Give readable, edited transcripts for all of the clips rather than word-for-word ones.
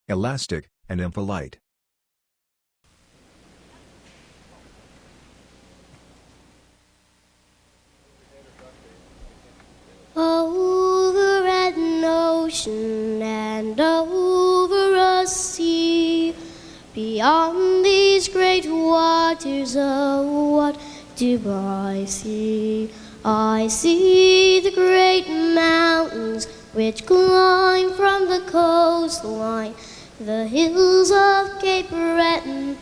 elastic, and impolite. Over an ocean and over a sea, beyond these great waters, oh, what do I see? I see the great mountains which climb from the coastline, the hills of Cape Breton,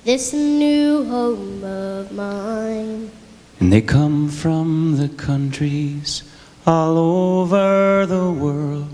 this new home of mine. And they come from the countries all over the world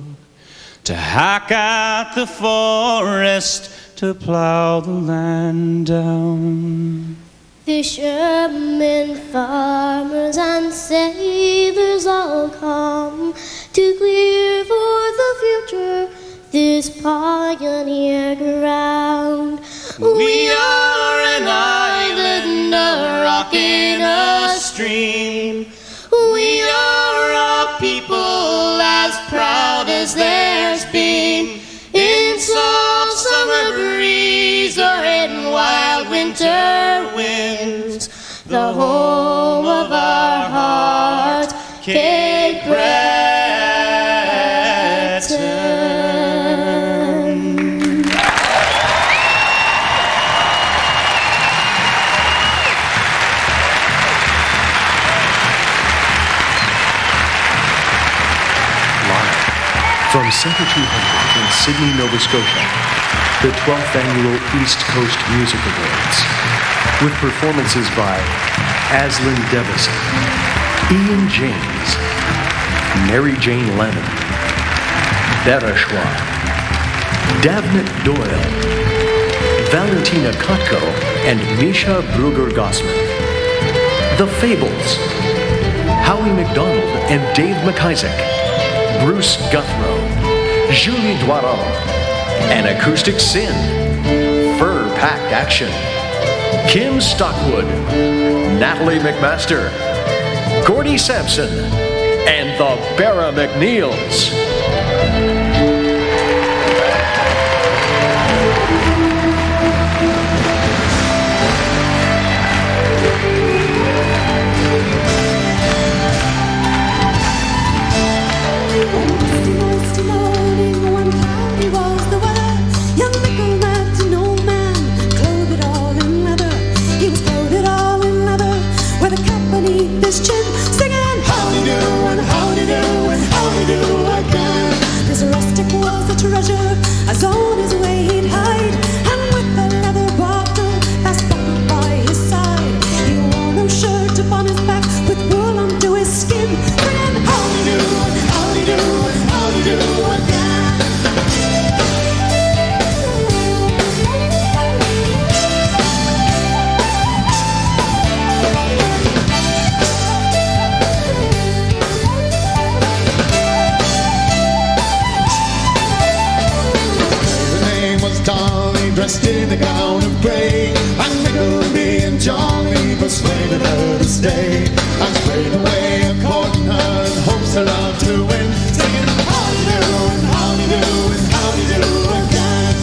to hack at the forest, to plow the land down. Fishermen, farmers, and sailors all come to clear for the future this pioneer ground. We are an island, a rock in a stream. We are a people as proud as there's been. In soft summer breeze or in wild winter winds, the home of our hearts, Cape Breton. From Centre 200 in Sydney, Nova Scotia, the 12th Annual East Coast Music Awards, with performances by Aslan Devison, Ian James, Mary Jane Lemon, Vera Schwab, Davnit Doyle, Valentina Kotko, and Misha Brugger-Gossman. The Fables, Howie McDonald and Dave McIsaac, Bruce Guthrow, Julie Doiron, An Acoustic Sin, Fur Packed Action, Kim Stockwood, Natalie McMaster, Gordie Sampson, and the Barra McNeils. As on his way he'd hide, and with the leather bottle that's buckled by his side, he wore no shirt upon his back with wool onto his skin, singing howdy do, howdy do, howdy do again. Dressed in a gown of grey, and Nickleby and Johnny persuaded her to stay, and straight away a courting her in hopes her love to win, singing howdy do and howdy do and howdy do again.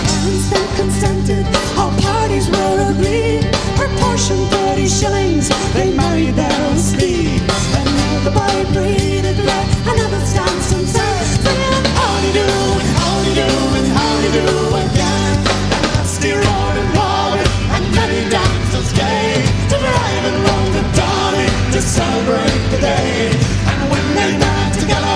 Parents then consented, all parties were agreed. Per portion 30 shillings, they married their own speed. And now the boy breathed blood, another stands and says, singing howdy do and howdy do and howdy do again. Steer on and Robin, and many damsels gay, to drive and roll the Dolly to celebrate the day. And when they met together,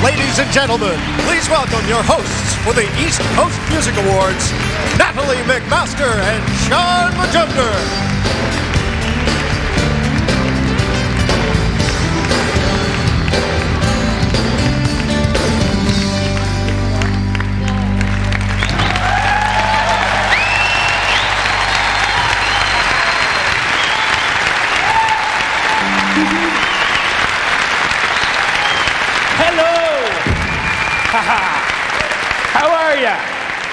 Ladies and gentlemen, please welcome your hosts for the East Coast Music Awards, Natalie McMaster and Sean Majumder. How are you?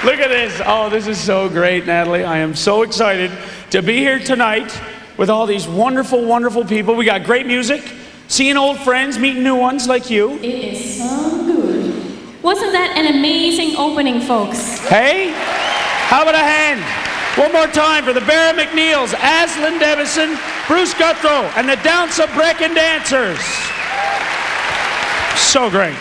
Look at this. Oh, this is so great, Natalie. I am so excited to be here tonight with all these wonderful, wonderful people. We got great music, seeing old friends, meeting new ones like you. It is so good. Wasn't that an amazing opening, folks? Hey, how about a hand? One more time for the Barra McNeils, Aslan Devison, Bruce Guthrow, and the Downsa Brecken Dancers. So great.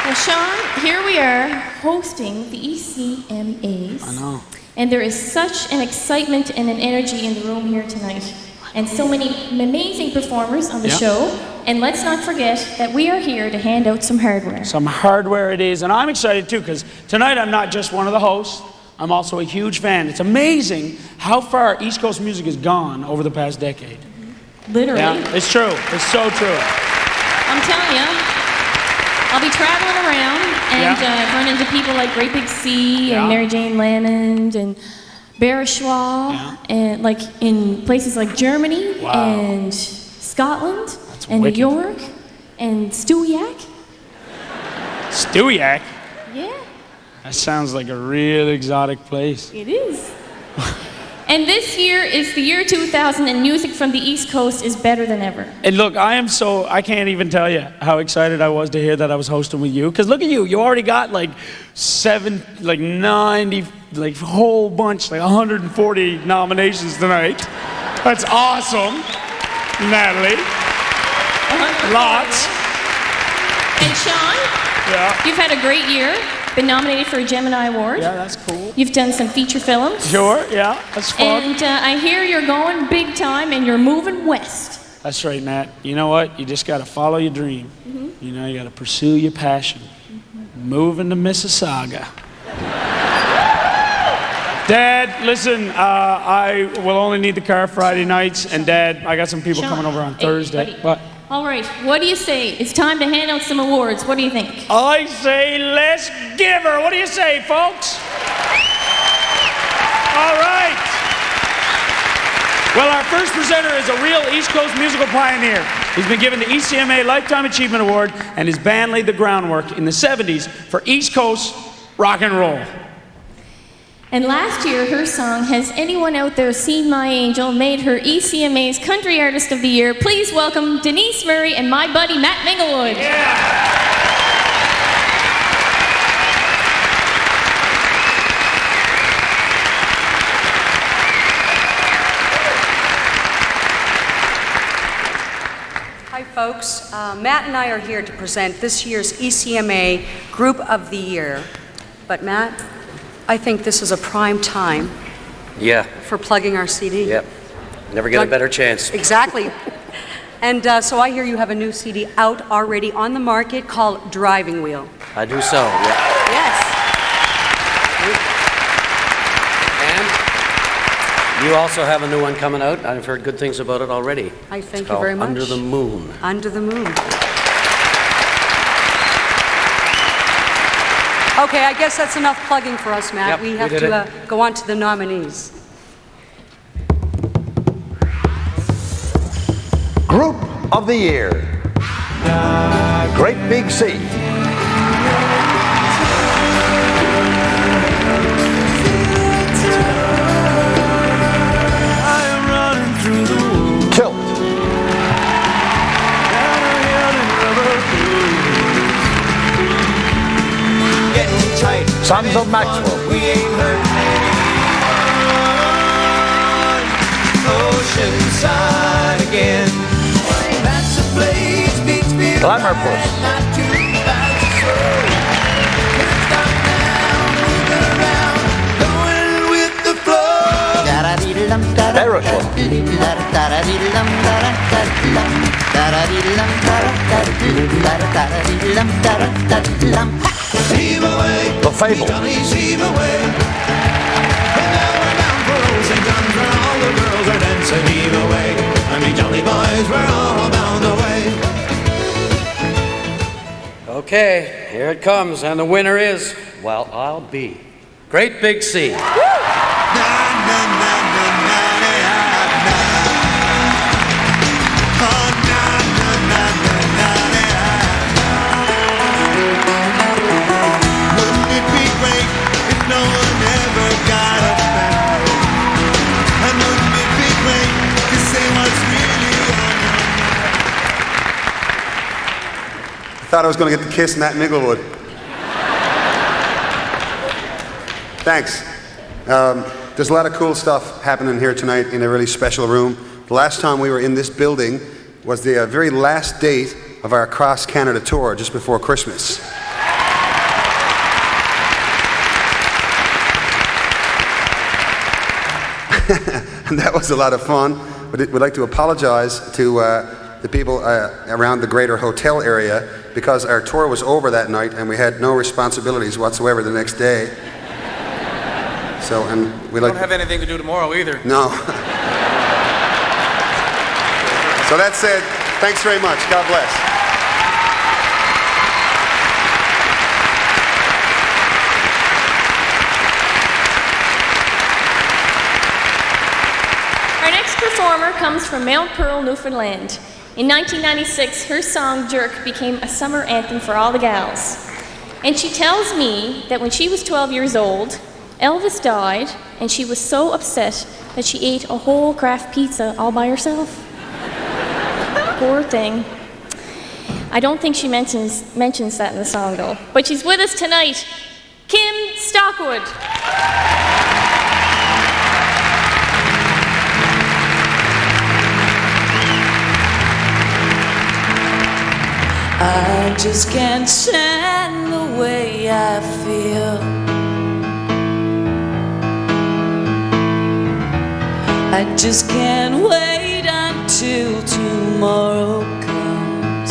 Well, Sean, here we are hosting the ECMAs. I know. And there is such an excitement and an energy in the room here tonight. And so many amazing performers on the show. And let's not forget that we are here to hand out some hardware. Some hardware it is. And I'm excited too, because tonight I'm not just one of the hosts, I'm also a huge fan. It's amazing how far East Coast music has gone over the past decade. Literally. Yeah, it's true. It's so true. I'm telling you. I'll be traveling around and run into people like Great Big Sea and Mary Jane Lamond and Barishaw and like in places like Germany and Scotland and wicked. New York and Stewiacke. Stewiacke? Yeah, That sounds like a real exotic place. it is. And this year is the year 2000 and music from the East Coast is better than ever. And look, I can't even tell you how excited I was to hear that I was hosting with you. Because look at you already got like 90, like whole bunch, like 140 nominations tonight. That's awesome, Natalie. Lots. And Sean, you've had a great year. Been nominated for a Gemini Award. Yeah, that's cool. You've done some feature films. Sure, yeah, that's fun. And I hear you're going big time and you're moving west. That's right, Nat. You know what? You just got to follow your dream. You know, you got to pursue your passion. Moving to Mississauga. Dad, listen, I will only need the car Friday nights. And Dad, I got some people coming over on Thursday. Buddy. But All right, what do you say? It's time to hand out some awards. What do you think? I say let's give her. What do you say, folks? All right. Well, our first presenter is a real East Coast musical pioneer. He's been given the ECMA Lifetime Achievement Award, and his band laid the groundwork in the 70s for East Coast rock and roll. And last year, her song, Has Anyone Out There Seen My Angel, made her ECMA's Country Artist of the Year. Please welcome Denise Murray and my buddy Matt Minglewood. Yeah. Hi, folks. Matt and I are here to present this year's ECMA Group of the Year. But Matt, I think this is a prime time for plugging our CD. Yep. Never get a better chance. Exactly. And so I hear you have a new CD out already on the market called Driving Wheel. I do so, yeah. Yes. And you also have a new one coming out. I've heard good things about it already. I thank It's you very called much. Under the Moon. Under the Moon. Okay, I guess that's enough plugging for us, Matt. Yep, we we have did to it. go on to the nominees. Group of the Year. Great Big Sea. Tilt. Sons of Maxwell. Oceanside again. That's the place beats me. Glamour Puss. Going with the flow. Parachute. Heave away, The Fable. Johnny's heave away. And now we're down for old St. John's where all the girls are dancing. Heave away, and me jolly boys, we're all bound away. Okay, here it comes, and the winner is, well, I'll be Great Big Sea. Thought I was going to get to kiss Matt Miglewood. Thanks. There's a lot of cool stuff happening here tonight in a really special room. The last time we were in this building was the very last date of our Cross Canada tour, just before Christmas. And that was a lot of fun, but we'd like to apologize to the people around the greater hotel area because our tour was over that night and we had no responsibilities whatsoever the next day. So, and we don't have anything to do tomorrow either. No. So that said, thanks very much. God bless. Our next performer comes from Mount Pearl, Newfoundland. In 1996, her song Jerk became a summer anthem for all the gals. And she tells me that when she was 12 years old, Elvis died, and she was so upset that she ate a whole Kraft pizza all by herself. Poor thing. I don't think she mentions that in the song, though. But she's with us tonight, Kim Stockwood. I just can't stand the way I feel. I just can't wait until tomorrow comes.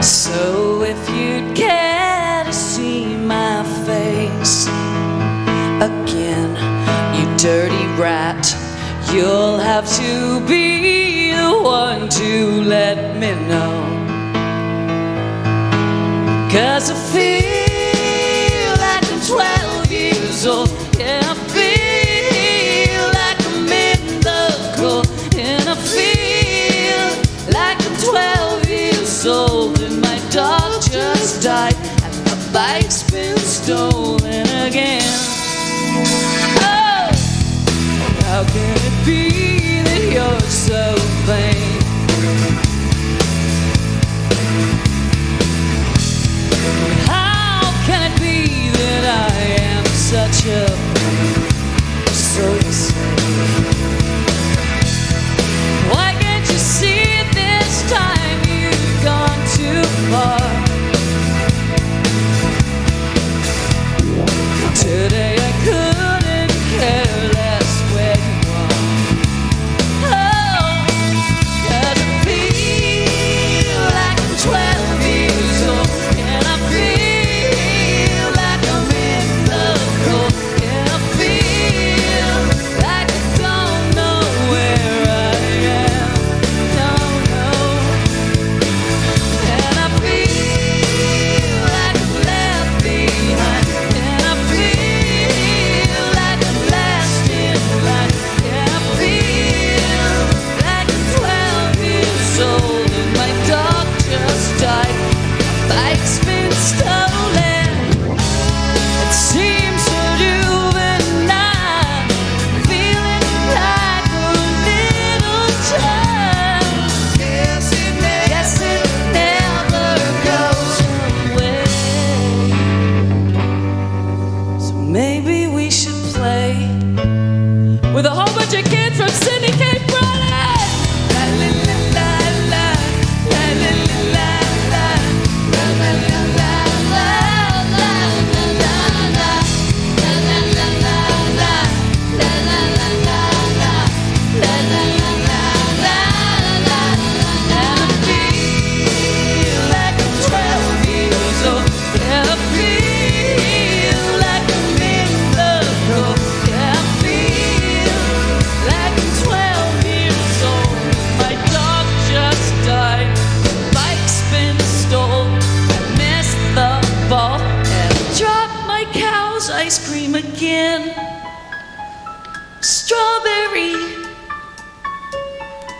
So if you'd care to see my face again, you dirty rat, you'll have to be the one to let me know. 'Cause I feel like I'm 12 years old. Yeah, I feel like I'm in the cold. And I feel like I'm 12 years old. And my dog just died. And my bike's been stolen again. Oh, how can it be that you're so vain? How can it be that I am such a so you say? Why can't you see it this time? You've gone too far. Today I couldn't care less where you are.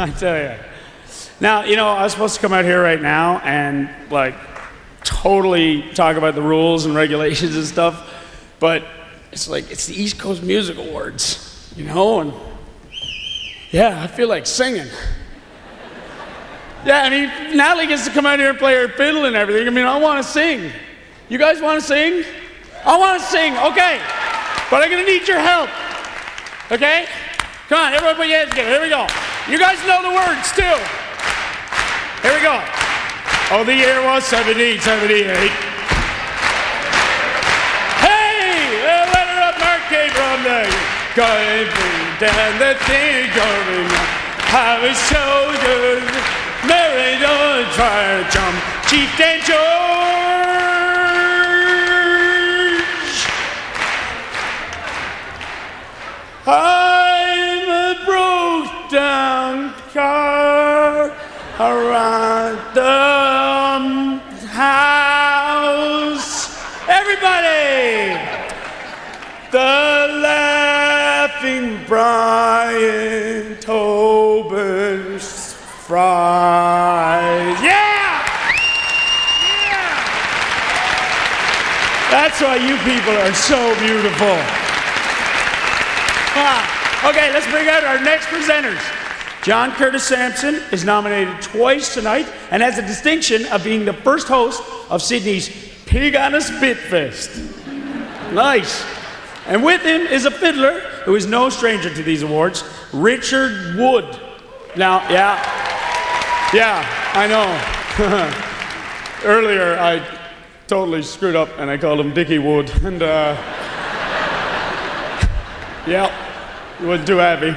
I tell you. Now, you know, I was supposed to come out here right now and, like, totally talk about the rules and regulations and stuff, but it's like, it's the East Coast Music Awards, you know, and yeah, I feel like singing. Yeah, I mean, Natalie gets to come out here and play her fiddle and everything. I mean, I want to sing. You guys want to sing? I want to sing, okay. But I'm going to need your help, okay? Come on, everybody put your hands together. Here we go. You guys know the words, too. Here we go. Oh, the year was 1778. Hey, a letter of marque came from the going down the thing going how his shoulders married on trying to jump Chieftain George. I'm a broke down car around the house. Everybody! The laughing Brian Tobin's fries. Yeah! Yeah! That's why you people are so beautiful. Okay, let's bring out our next presenters. John Curtis Sampson is nominated twice tonight and has the distinction of being the first host of Sydney's Pig on a Spit Fest. Nice. And with him is a fiddler who is no stranger to these awards, Richard Wood. Now, yeah, I know. Earlier, I totally screwed up and I called him Dickie Wood. And, yeah, he wasn't too happy.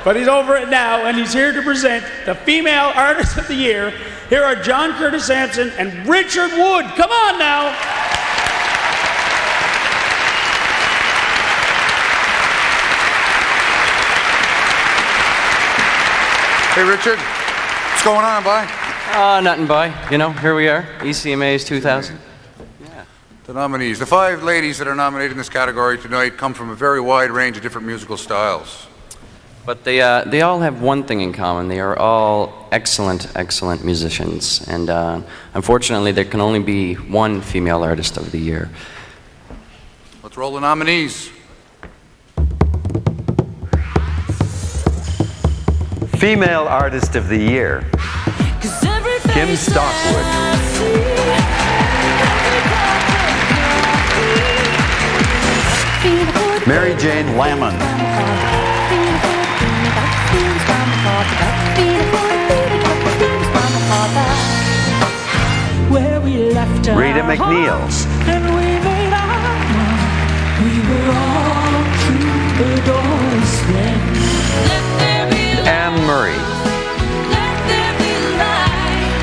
But he's over it now, and he's here to present the Female Artist of the Year. Here are John Curtis Sampson and Richard Wood. Come on now. Hey, Richard. What's going on, boy? Nothing, boy. You know, here we are, ECMA's 2000. The nominees. The 5 ladies that are nominated in this category tonight come from a very wide range of different musical styles. But they all have one thing in common. They are all excellent, excellent musicians. And unfortunately, there can only be one Female Artist of the Year. Let's roll the nominees. Female Artist of the Year, Kim Stockwood. Mary Jane Lamont. Where we left Rita our McNeil. hearts and we made our mark. We were all through the doors then. Let there be light. Anne Murray. Let there be light.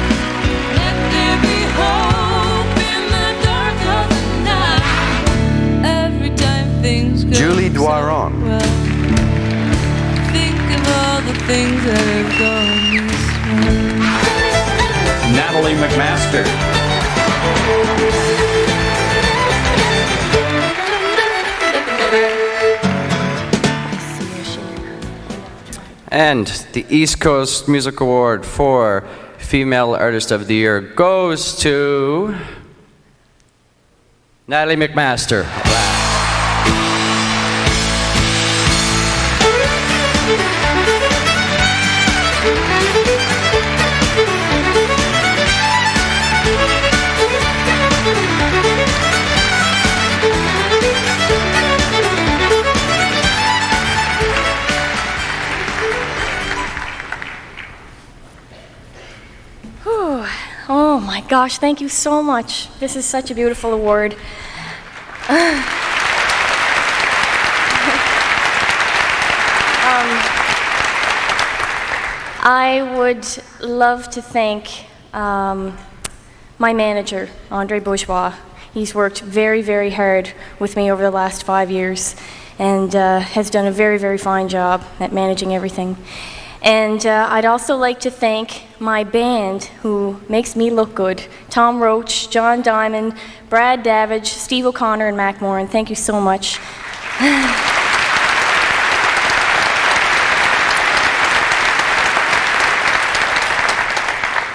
Let there be hope in the dark of the night. Every time things go Julie Doiron. well, think of all the things that have gone this way. Natalie McMaster. And the East Coast Music Award for Female Artist of the Year goes to Natalie McMaster. Oh my gosh, thank you so much. This is such a beautiful award. I would love to thank my manager, Andre Bourgeois. He's worked very, very hard with me over the last 5 years and has done a very, very fine job at managing everything. And I'd also like to thank my band, who makes me look good. Tom Roach, John Diamond, Brad Davidge, Steve O'Connor, and Mac Moran. Thank you so much.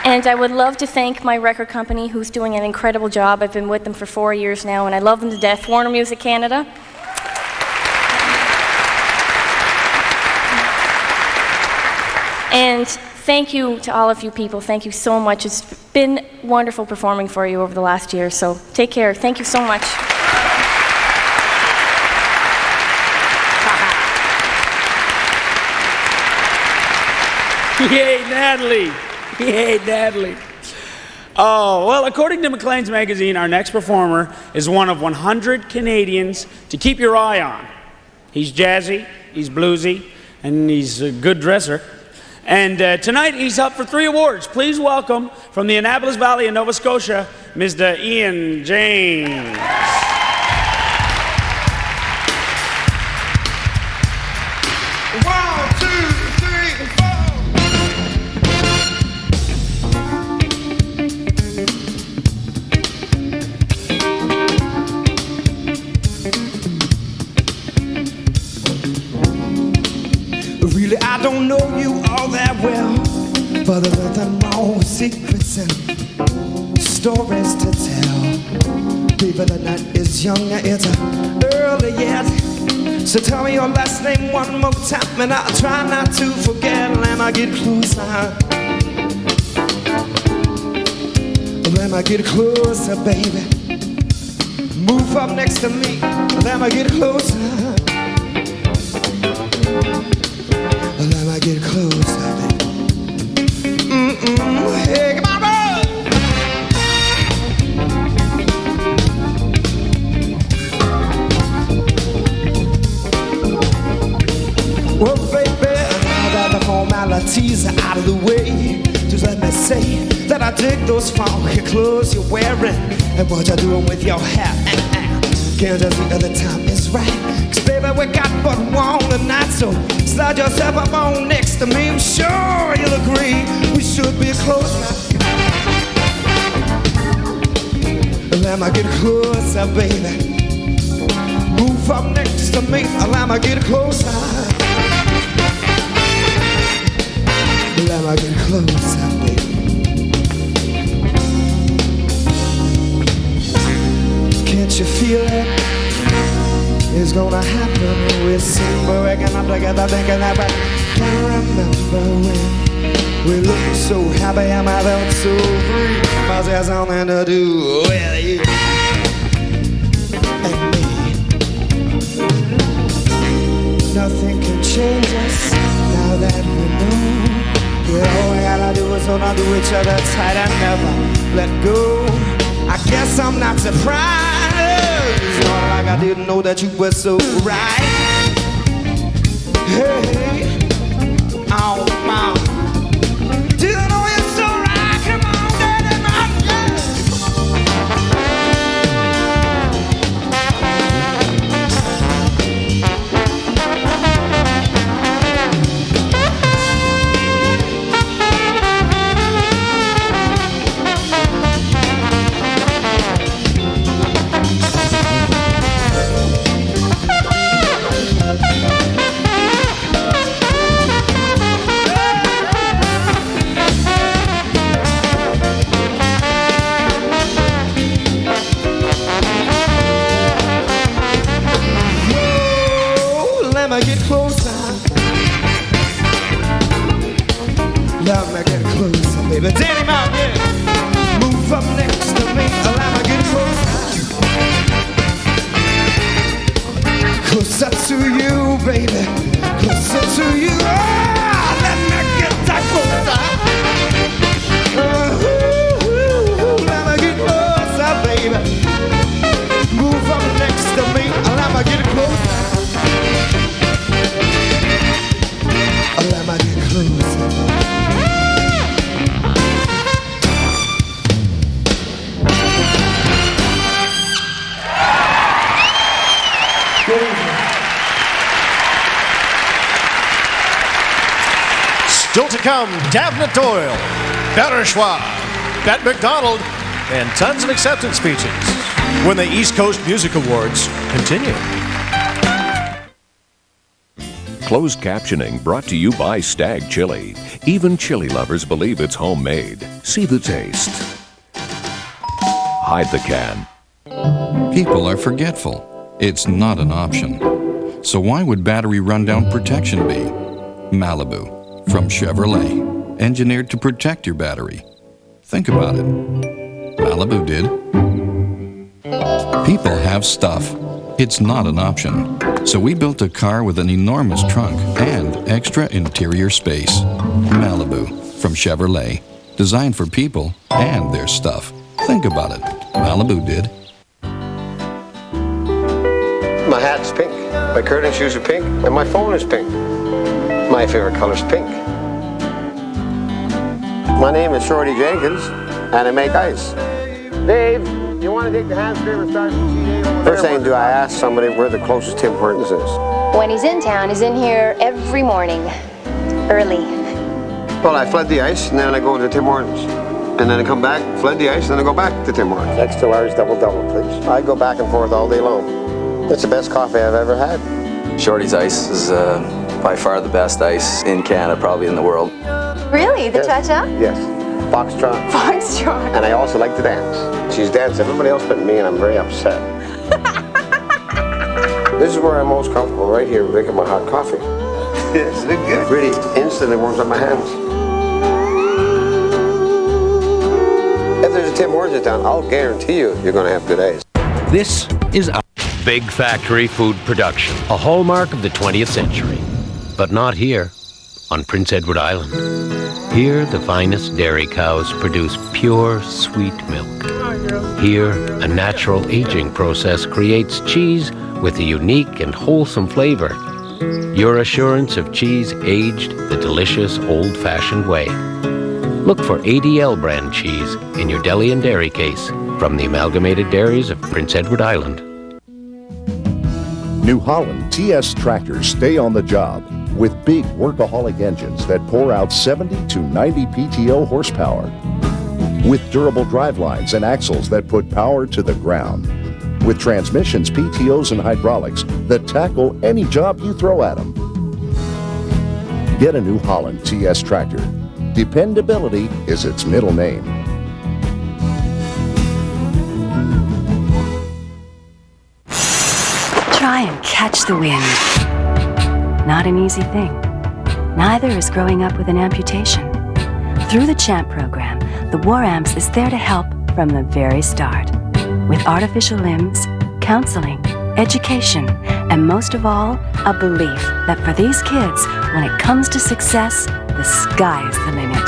And I would love to thank my record company, who's doing an incredible job. I've been with them for 4 years now, and I love them to death. Warner Music Canada. And thank you to all of you people. Thank you so much. It's been wonderful performing for you over the last year, so take care. Thank you so much. Yay, Natalie. Yay, Natalie. Oh, well, according to Maclean's magazine, our next performer is one of 100 Canadians to keep your eye on. He's jazzy, he's bluesy, and he's a good dresser. And tonight he's up for 3 awards. Please welcome, from the Annapolis Valley in Nova Scotia, Mr. Ian James. Really, I don't know you all that well, but there's nothing more secrets and stories to tell. Baby, the night is young, it's early yet. So tell me your last name one more time, and I'll try not to forget. Let me get closer. Let me get closer, baby. Move up next to me. Let me get closer. Let me get closer, baby. Hey, come on, boy. Well, baby, now that the formalities are out of the way, just let me say that I dig those funky clothes you're wearing and what you're doing with your hair. Can't just see the time is right, 'cause baby, we got but one tonight, so slide yourself up on next to me. I'm sure you'll agree we should be close now. Let me get closer, baby. Move up next to me. Let me get closer. Let me get closer, baby. Can't you feel it? It's gonna happen. We're simple, waking up together, thinking that I can't remember when we looked so happy and I felt so free. But there's something to do with you and me. Nothing can change us now that we know. Yeah, all we gotta do is hold on to each other tight and never let go. I guess I'm not surprised. It's not like I didn't know that you were so right. Hey, oh, mom. Do you know you're so right? Come on, daddy, mom, get closer. Let me get closer, baby. Danny Mount, yeah. Move up next to me. Let me get closer. Closer to you, baby. Closer to you. Oh, let me get that closer. Let me get closer, baby. Move up next to me. Let me get closer. Let me get closer. Still to come, Daphne Doyle, Bereshwa, Bette McDonald, and tons of acceptance speeches when the East Coast Music Awards continue. Closed captioning brought to you by Stag Chili. Even chili lovers believe it's homemade. See the taste. Hide the can. People are forgetful. It's not an option. So why would battery rundown protection be? Malibu from Chevrolet. Engineered to protect your battery. Think about it. Malibu did. People have stuff. It's not an option. So we built a car with an enormous trunk and extra interior space. Malibu from Chevrolet. Designed for people and their stuff. Think about it. Malibu did. My hat's pink, my curtain shoes are pink, and my phone is pink. My favorite color's pink. My name is Shorty Jenkins, and I make ice. Dave, you want to take the hand screamer and start from GA over there? First thing do I ask somebody where the closest Tim Hortons is. When he's in town, he's in here every morning, early. Well, I flood the ice, and then I go to Tim Hortons. And then I come back, flood the ice, and then I go back to Tim Hortons. Extra large double, please. I go back and forth all day long. It's the best coffee I've ever had. Shorty's Ice is by far the best ice in Canada, probably in the world. Really? The cha-cha? Yes. Foxtrot. Foxtrot. And I also like to dance. She's dancing everybody else but me, and I'm very upset. This is where I'm most comfortable, right here, drinking my hot coffee. Yes, it's good. Really instantly warms up my hands. If there's a Tim Hortons in town, I'll guarantee you you're going to have good days. This is a big factory food production, a hallmark of the 20th century. But not here, on Prince Edward Island. Here, the finest dairy cows produce pure, sweet milk. Here, a natural aging process creates cheese with a unique and wholesome flavor. Your assurance of cheese aged the delicious, old-fashioned way. Look for ADL brand cheese in your deli and dairy case from the Amalgamated Dairies of Prince Edward Island. New Holland TS tractors stay on the job with big workaholic engines that pour out 70 to 90 PTO horsepower. With durable drivelines and axles that put power to the ground. With transmissions, PTOs, and hydraulics that tackle any job you throw at them. Get a New Holland TS tractor. Dependability is its middle name. Try and catch the wind. Not an easy thing. Neither is growing up with an amputation. Through the CHAMP program, the War Amps is there to help from the very start. With artificial limbs, counseling, education, and most of all, a belief that for these kids, when it comes to success, the sky is the limit.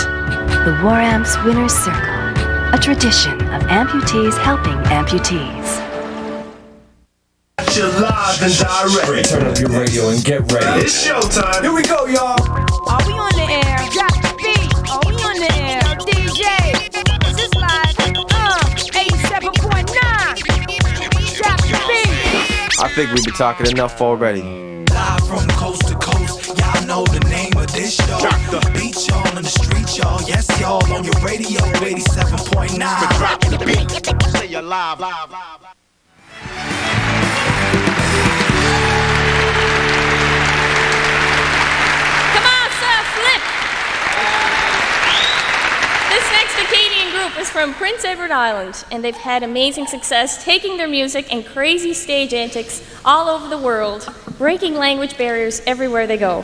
The War Amps Winner's Circle, a tradition of amputees helping amputees. You're live and direct. Turn up your radio and get ready. It's showtime. Here we go, y'all. Are we on the air? Drop the beat. Are we on the air? DJ, is this live? 87.9. Drop the beat. I think we've been talking enough already. Live from coast to coast. Y'all know the name of this show. Drop the beat, y'all on the street, y'all. Yes, y'all on your radio. 87.9. Drop the beat. Say you're live. This next Acadian group is from Prince Edward Island, and they've had amazing success taking their music and crazy stage antics all over the world, breaking language barriers everywhere they go.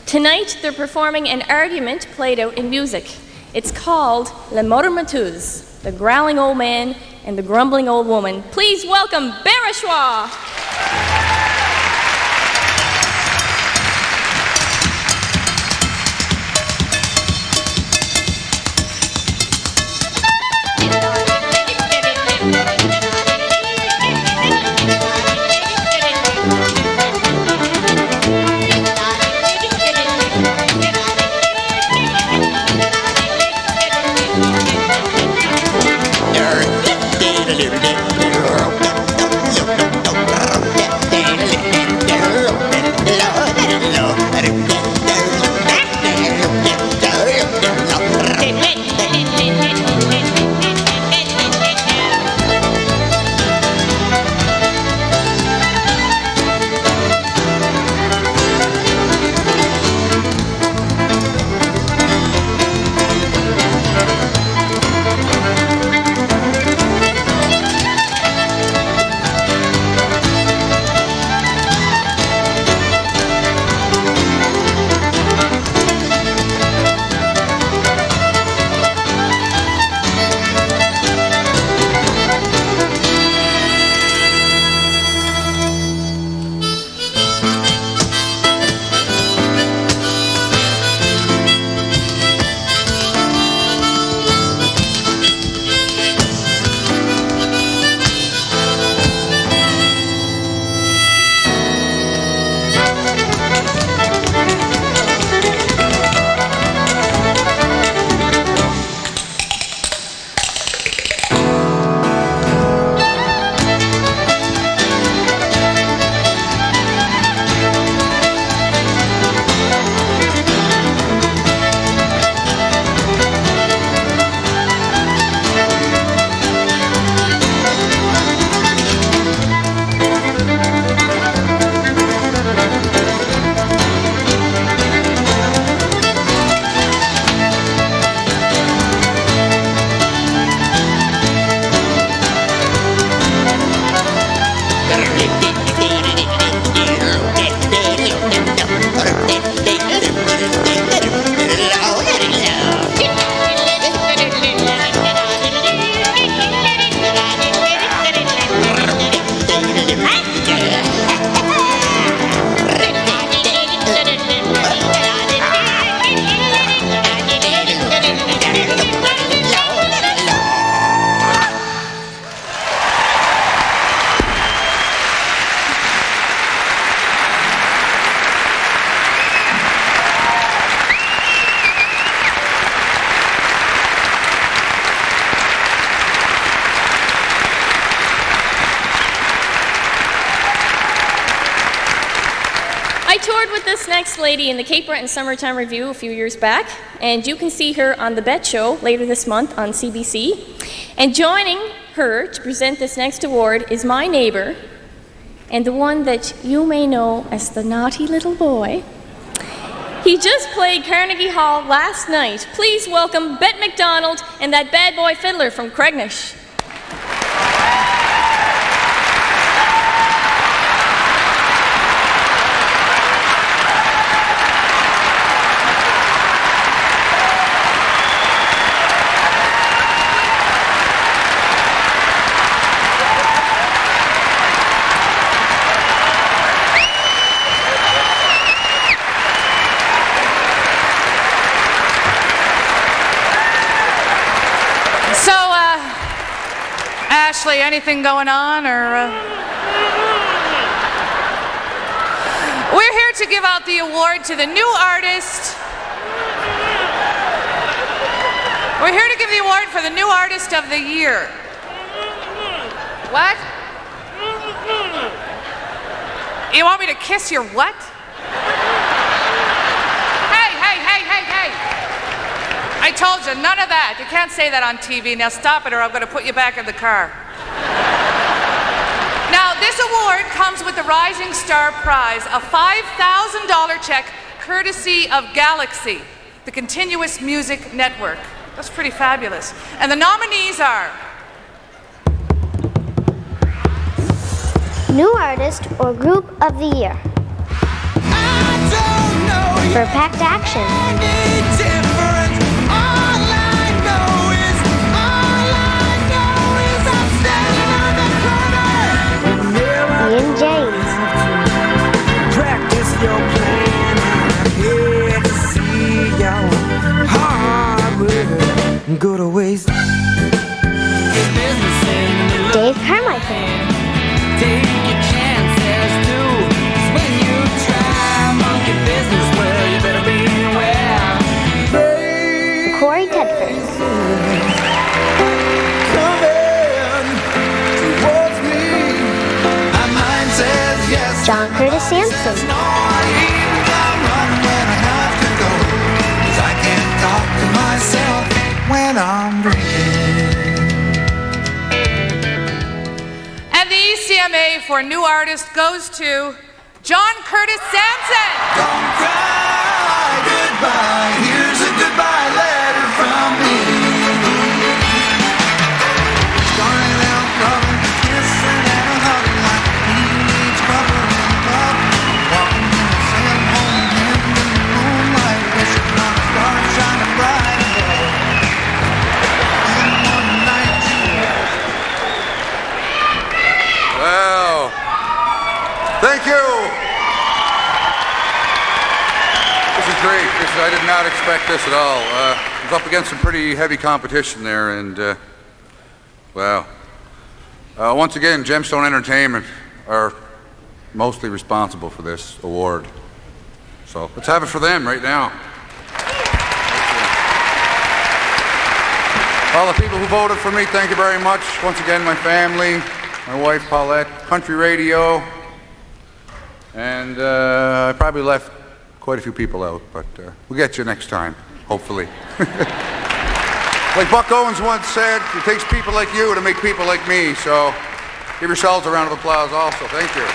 Tonight, they're performing an argument played out in music. It's called Le Motormatous, the growling old man and the grumbling old woman. Please welcome Bereshwa! with this next lady in the Cape Breton Summertime Review a few years back, and you can see her on The Bet Show later this month on CBC. And joining her to present this next award is my neighbor, and the one that you may know as the naughty little boy. He just played Carnegie Hall last night. Please welcome Bet McDonald and that bad boy fiddler from Craignish. Ashley, anything going on, or? We're here to give out the award to the new artist. We're here to give the award for the new artist of the year. What? You want me to kiss your what? Hey. I told you, none of that. You can't say that on TV. Now stop it or I'm going to put you back in the car. Now, this award comes with the Rising Star Prize, a $5,000 check courtesy of Galaxy, the continuous music network. That's pretty fabulous. And the nominees are New Artist or Group of the Year. For Packed Action. Ian James. Practice your plan. I'm here to see your hard work go to waste. Dave Carmichael. Take your chances too. When you try monkey business, well, you better beware. Corey Tedford. John Curtis Sampson. And the ECMA for New Artist goes to John Curtis Sampson. Don't cry goodbye. Here's a goodbye letter from me. Starting out rubbing, kissing and hugging like each bubble and bub. Walking in the sand home in the moonlight, wishing on a star shining bright above. And one night. Well, thank you. This is great. I did not expect this at all. I was up against some pretty heavy competition there, and wow. Once again, Gemstone Entertainment are mostly responsible for this award. So let's have it for them right now. All the people who voted for me, thank you very much. Once again, my family, my wife Paulette, country radio, and I probably left quite a few people out, but we'll get you next time, hopefully. Like Buck Owens once said, it takes people like you to make people like me, so give yourselves a round of applause also. Thank you.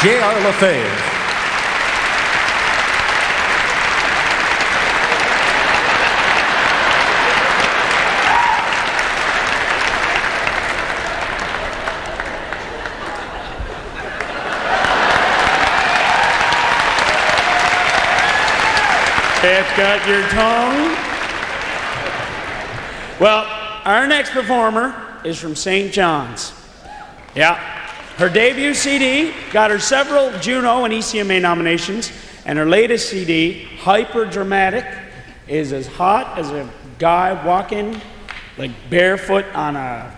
J.R. LaFave. It's got your tongue. Well, our next performer is from St. John's. Yeah. Her debut CD got her several Juno and ECMA nominations, and her latest CD, Hyper Dramatic, is as hot as a guy walking like barefoot on a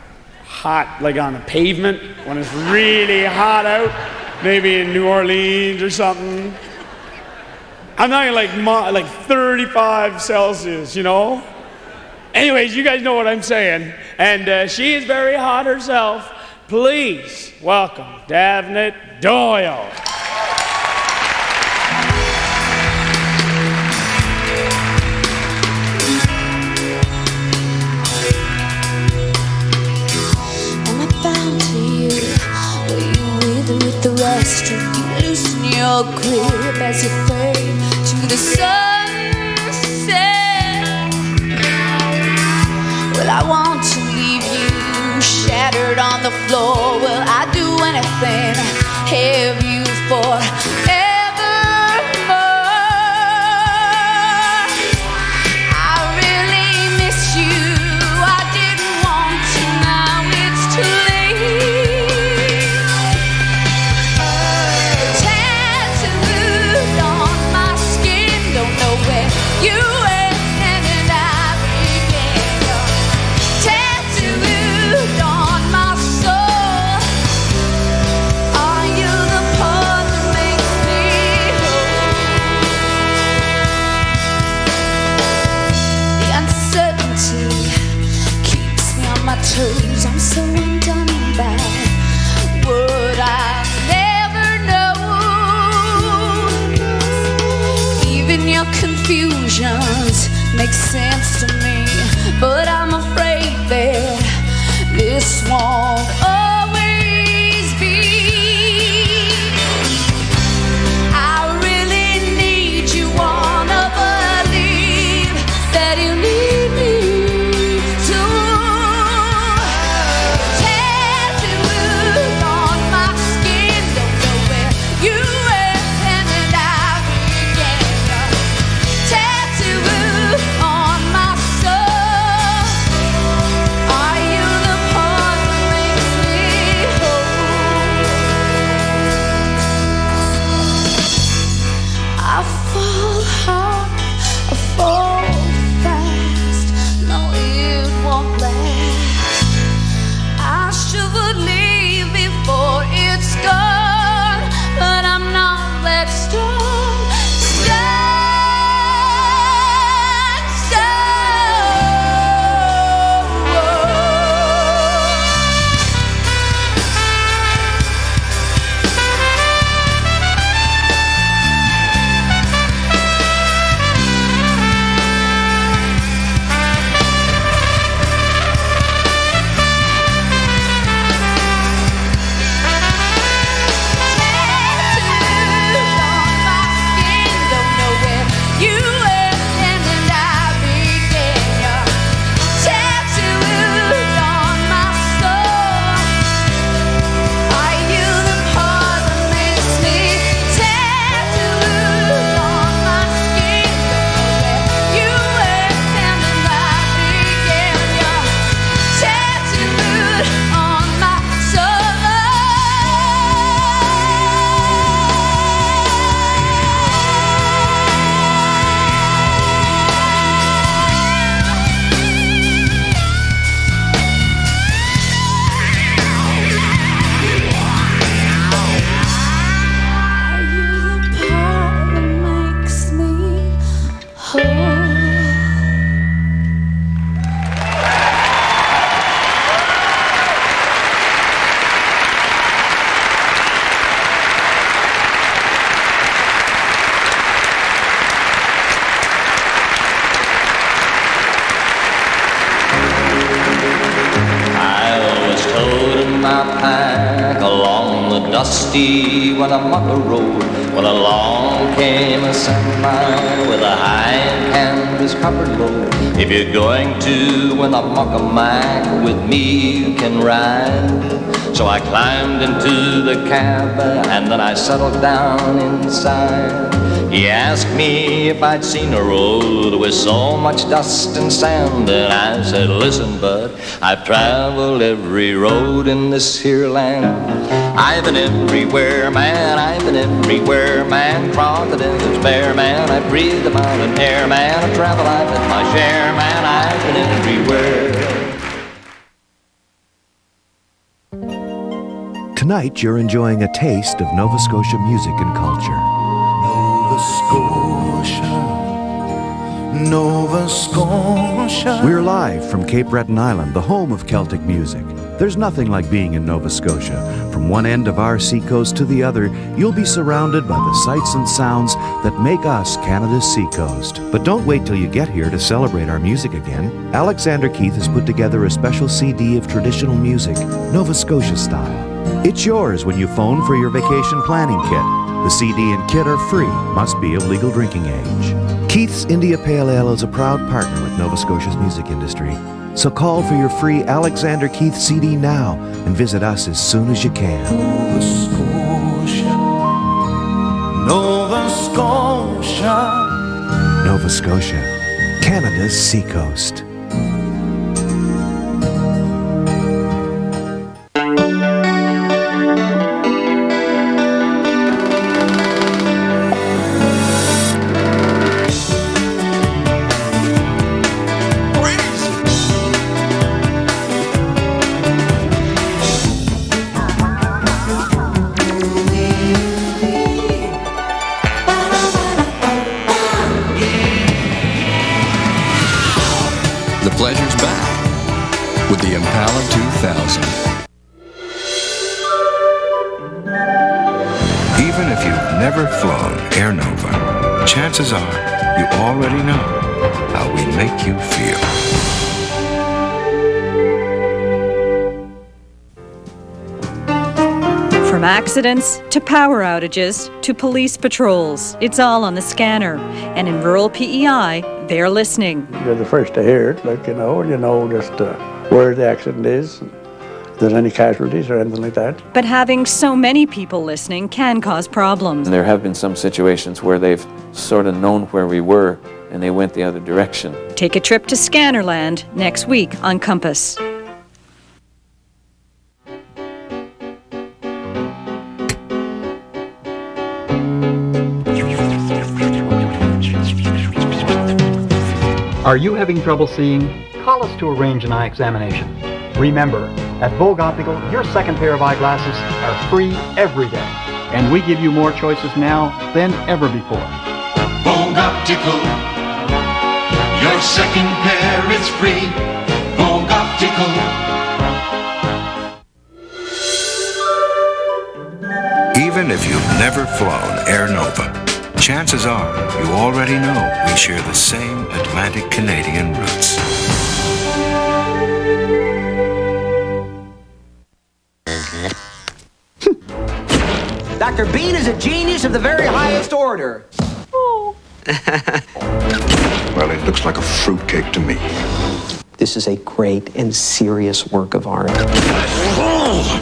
on a pavement when it's really hot out, maybe in New Orleans or something. I'm not like 35 Celsius, you know? Anyways, you guys know what I'm saying. And she is very hot herself. please welcome Davnit Doyle. With the rest of you loosen your grip as you fade to the sunset. Well, I want to leave you shattered on the floor. Well, I'd do anything, have you forevermore. I really miss you. I didn't want to, now it's too late. I'm so undone by what I never know. Even your confusions make sense to me, but I'm afraid that this won't always be. I really need you, wanna believe that you need me. Dusty Winnemucca Road, when along came a semi with a high canvas covered load. If you're going to Winnemucca, Mac, with me you can ride. So I climbed into the cab and then I settled down inside. He asked me if I'd seen a road with so much dust and sand, and I said, listen, bud, I've traveled every road in this here land. I've been everywhere, man, I've been everywhere, man. Crawled the deserts bare, man, I breathed the mountain air, man. I travel, I've been my share, man, I've been everywhere. Tonight you're enjoying a taste of Nova Scotia music and culture. Nova Scotia, Nova Scotia. We're live from Cape Breton Island, the home of Celtic music. There's nothing like being in Nova Scotia. From one end of our seacoast to the other, you'll be surrounded by the sights and sounds that make us Canada's seacoast. But don't wait till you get here to celebrate our music again. Alexander Keith has put together a special CD of traditional music, Nova Scotia style. It's yours when you phone for your vacation planning kit. The CD and kit are free, must be of legal drinking age. Keith's India Pale Ale is a proud partner with Nova Scotia's music industry. So call for your free Alexander Keith CD now and visit us as soon as you can. Nova Scotia. Nova Scotia, Canada's seacoast. Pleasure's back with the Impala 2000. Even if you've never flown Air Nova, chances are you already know how we make you feel. From accidents to power outages to police patrols, it's all on the scanner. And in rural PEI, they're listening. You're the first to hear it, but you know just where the accident is, if there's any casualties or anything like that. But having so many people listening can cause problems. There have been some situations where they've sort of known where we were and they went the other direction. Take a trip to Scannerland next week on Compass. Are you having trouble seeing? Call us to arrange an eye examination. Remember, at Vogue Optical, your second pair of eyeglasses are free every day. And we give you more choices now than ever before. Vogue Optical. Your second pair is free. Vogue Optical. Even if you've never flown Air Nova, chances are you already know we share the same Atlantic Canadian roots. Dr. Bean is a genius of the very highest order. Well, it looks like a fruitcake to me. This is a great and serious work of art.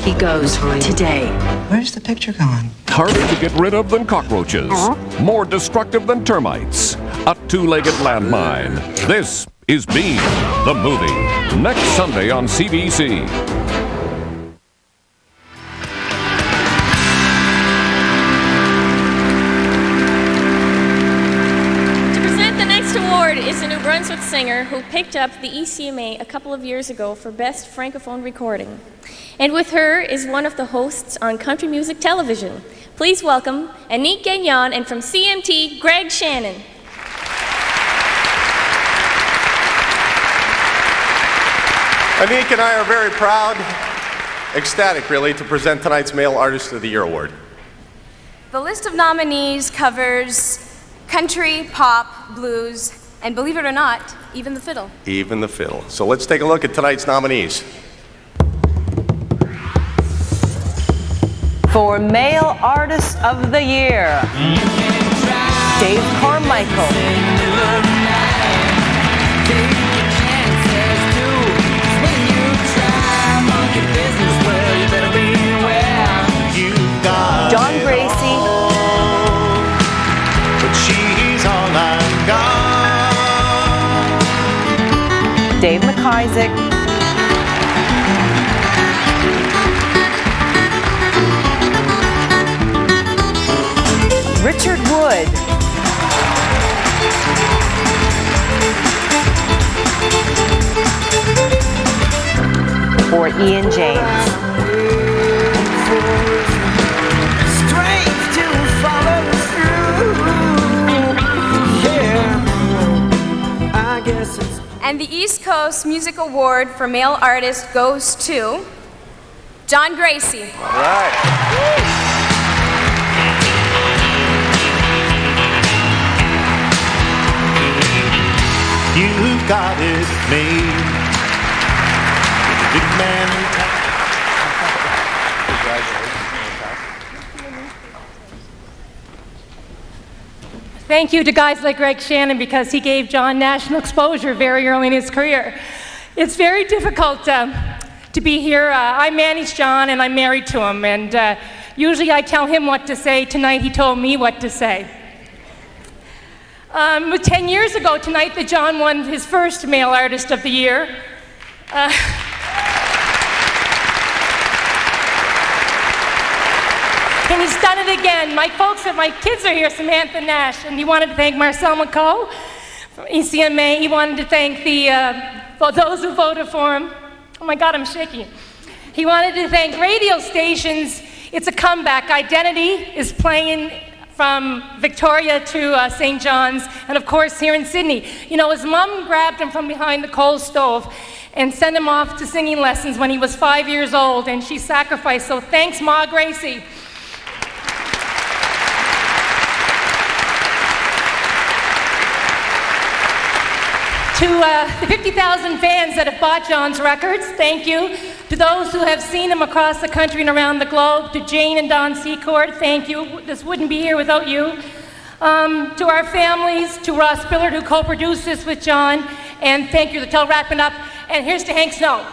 He goes today. Where's the picture gone? Harder to get rid of than cockroaches. More destructive than termites. A two-legged landmine. This is Bean, the movie. Next Sunday on CBC. Is a New Brunswick singer who picked up the ECMA a couple of years ago for Best Francophone Recording. And with her is one of the hosts on country music television. Please welcome Anik Gagnon and from CMT, Greg Shannon. Anik and I are very proud, ecstatic really, to present tonight's Male Artist of the Year award. The list of nominees covers country, pop, blues, and believe it or not, even the fiddle. Even the fiddle. So let's take a look at tonight's nominees. For Male Artist of the Year, Dave Carmichael. Don Gracie. But she's all I've got. Dave McIsaac. Richard Wood. Or Ian James. Strength to follow through. Yeah, I guess it's. And the East Coast Music Award for Male Artist goes to John Gracie. All right. You've got it made. Big man in town. Thank you to guys like Greg Shannon because he gave John national exposure very early in his career. It's very difficult to be here. I manage John and I'm married to him, and usually I tell him what to say. Tonight he told me what to say. 10 years ago tonight that John won his first Male Artist of the Year. And he's done it again. My kids are here, Samantha Nash, and he wanted to thank Marcel McColl from ECMA. He wanted to thank those who voted for him. Oh my God, I'm shaking. He wanted to thank radio stations. It's a comeback. Identity is playing from Victoria to St. John's, and of course here in Sydney. You know, his mom grabbed him from behind the coal stove and sent him off to singing lessons when he was 5 years old, and she sacrificed. So thanks, Ma Gracie. To the 50,000 fans that have bought John's records, thank you. To those who have seen him across the country and around the globe, to Jane and Don Secord, thank you. This wouldn't be here without you. To our families, to Ross Billard, who co-produced this with John, and thank you to Tell Wrapping Up. And here's to Hank Snow.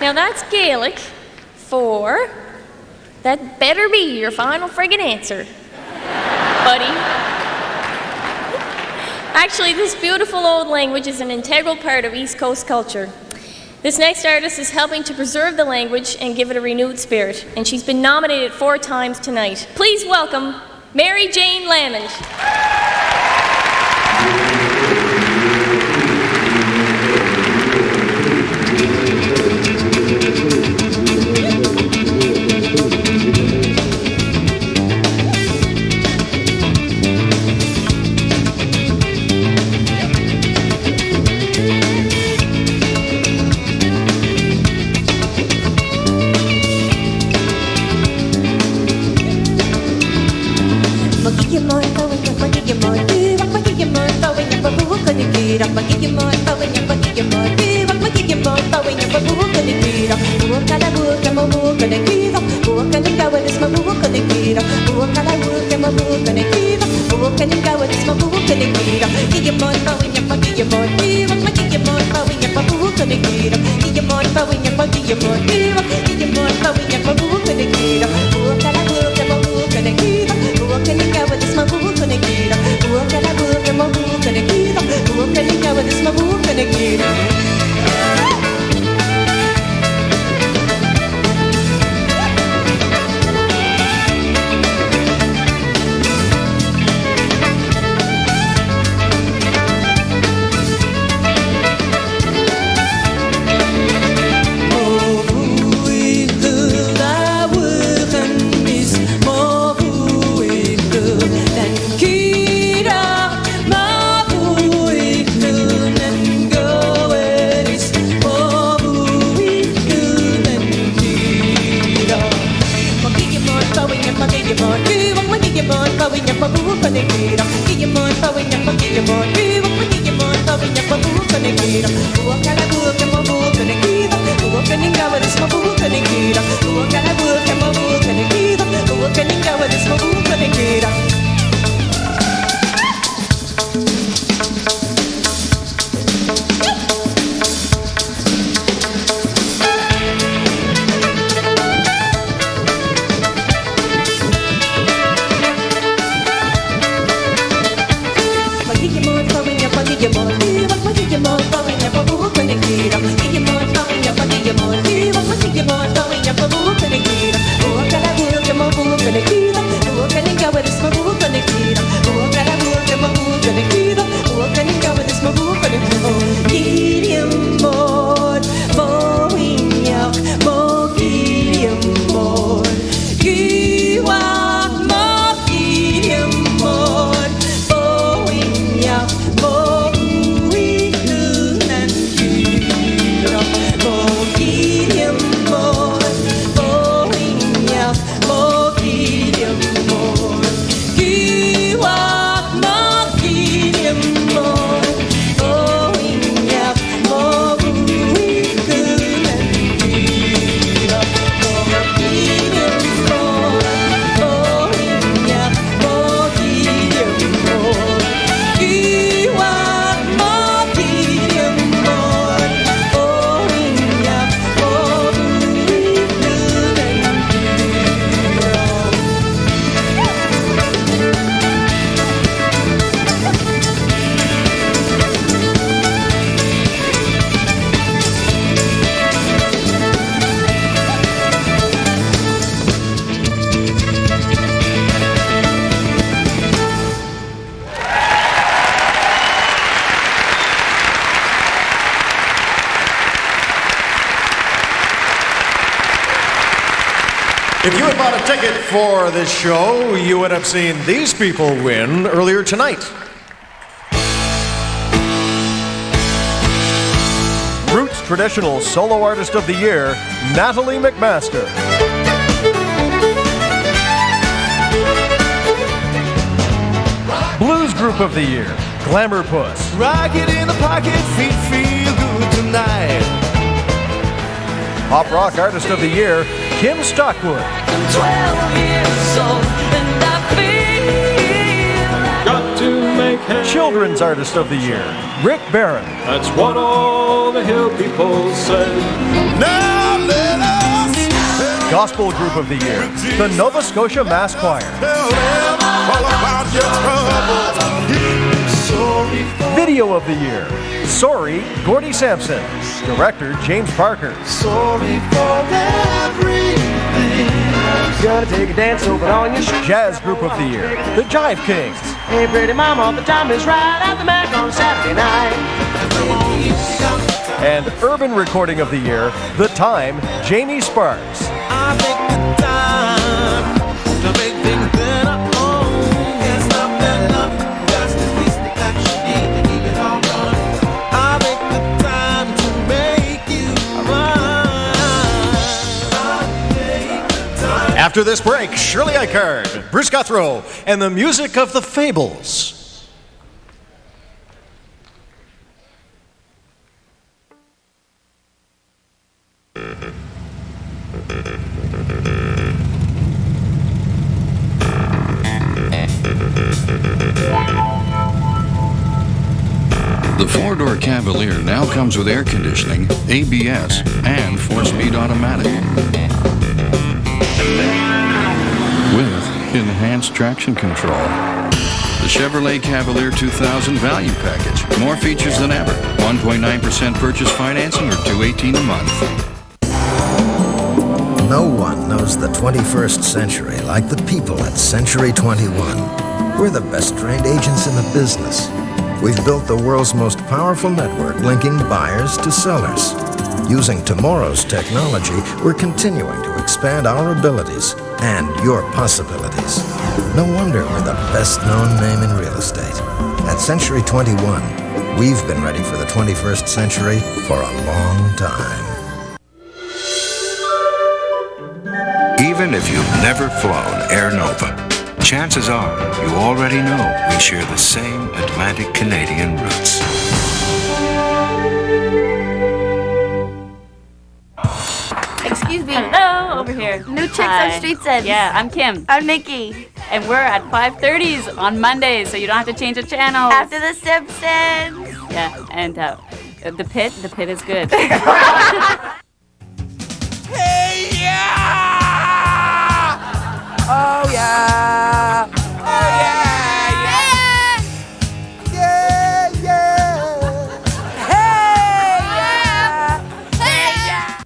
Now that's Gaelic for, that better be your final friggin' answer, buddy. Actually, this beautiful old language is an integral part of East Coast culture. This next artist is helping to preserve the language and give it a renewed spirit, and she's been nominated 4 times tonight. Please welcome Mary Jane Lamond. If you had bought a ticket for this show, you would have seen these people win earlier tonight. Roots Traditional Solo Artist of the Year, Natalie McMaster. Blues Group of the Year, Glamour Puss. Rocket in the pocket, feet feel good tonight. Pop Rock Artist of the Year, Kim Stockwood. 12 years old and I feel Got to make Children's Artist of the Year, Rick Barron. That's what all the hill people say. Now let us Gospel Group of the Year, the Nova Scotia Mass Choir. tell them all about your troubles. Sorry for Video of the Year, Sorry, Gordy Sampson. Director, James Parker. sorry for everything. Gonna take a dance over on your shoes. Jazz Group of the Year, the Jive Kings. Hey, pretty mama, the time is right at the Mac on Saturday night. And Urban Recording of the Year, The Time, Jamie Sparks. I think the time to make things better. Oh, can't stop that love. That's the least that you need to keep it all going. I think the time to make you mine. After this break, Shirley Eichard, Bruce Guthrow, and the music of the Fables. The four-door Cavalier now comes with air conditioning, ABS, and 4-speed automatic. With enhanced traction control. The Chevrolet Cavalier 2000 Value Package. More features than ever. 1.9% purchase financing or $218 a month. No one knows the 21st century like the people at Century 21. We're the best trained agents in the business. We've built the world's most powerful network linking buyers to sellers. Using tomorrow's technology, we're continuing to expand our abilities and your possibilities. No wonder we're the best-known name in real estate. At Century 21, we've been ready for the 21st century for a long time. Even if you've never flown Air Nova, chances are you already know we share the same Atlantic Canadian roots. Excuse me. Hello, over here. New chicks Hi. on Street Sense. Yeah, I'm Kim. I'm Nikki. And we're at 5:30s on Mondays, so you don't have to change the channel. After The Simpsons. Yeah, and the pit is good. Hey, yeah! Oh, yeah! Oh, yeah! Yeah, yeah! Hey, yeah! Hey, yeah!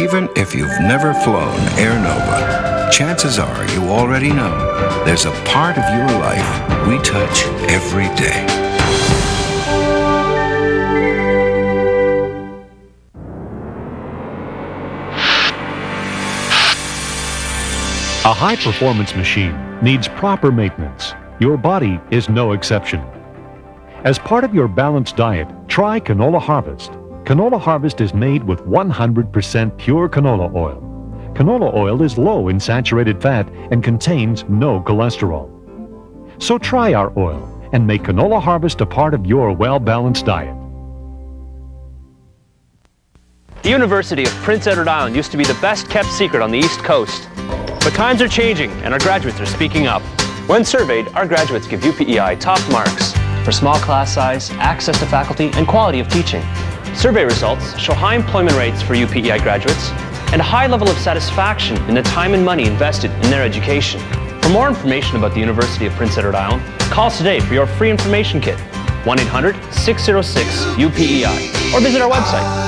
Even if you've never flown Air Nova, chances are you already know there's a part of your life we touch every day. A high-performance machine needs proper maintenance. Your body is no exception. As part of your balanced diet, try Canola Harvest. Canola Harvest is made with 100% pure canola oil. Canola oil is low in saturated fat and contains no cholesterol. So try our oil and make Canola Harvest a part of your well-balanced diet. The University of Prince Edward Island used to be the best-kept secret on the East Coast. But times are changing, and our graduates are speaking up. When surveyed, our graduates give UPEI top marks for small class size, access to faculty, and quality of teaching. Survey results show high employment rates for UPEI graduates and a high level of satisfaction in the time and money invested in their education. For more information about the University of Prince Edward Island, call us today for your free information kit, 1-800-606-UPEI, or visit our website.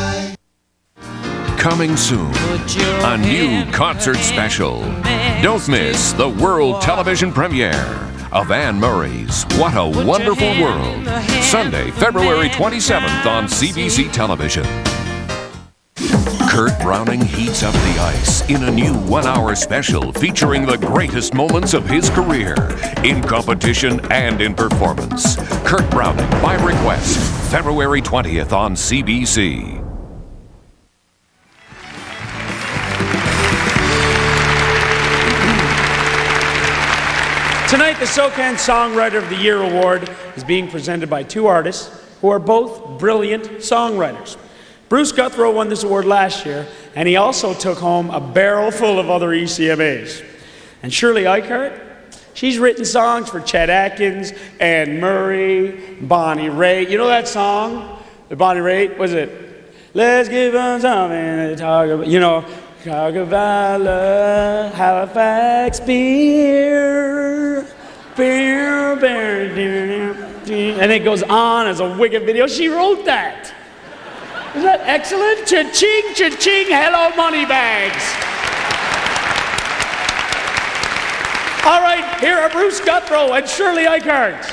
Coming soon, a new concert special. Don't miss the world television premiere of Anne Murray's What a Wonderful World, Sunday, February 27th on CBC television. Kurt Browning heats up the ice in a new one-hour special featuring the greatest moments of his career in competition and in performance. Kurt Browning, by request, February 20th on CBC. Tonight, the SOCAN Songwriter of the Year Award is being presented by two artists who are both brilliant songwriters. Bruce Guthrow won this award last year, and he also took home a barrel full of other ECMAs. And Shirley Eichhardt, she's written songs for Chet Atkins, Anne Murray, Bonnie Raitt. You know that song? The Bonnie Raitt, was it? Let's give them something to talk about, you know, talk about love, Halifax beer, beer, beer, beer, and it goes on as a wicked video. She wrote that. Isn't that excellent? Cha-ching, cha-ching, hello money bags. All right, here are Bruce Guthrow and Shirley Eichhardt.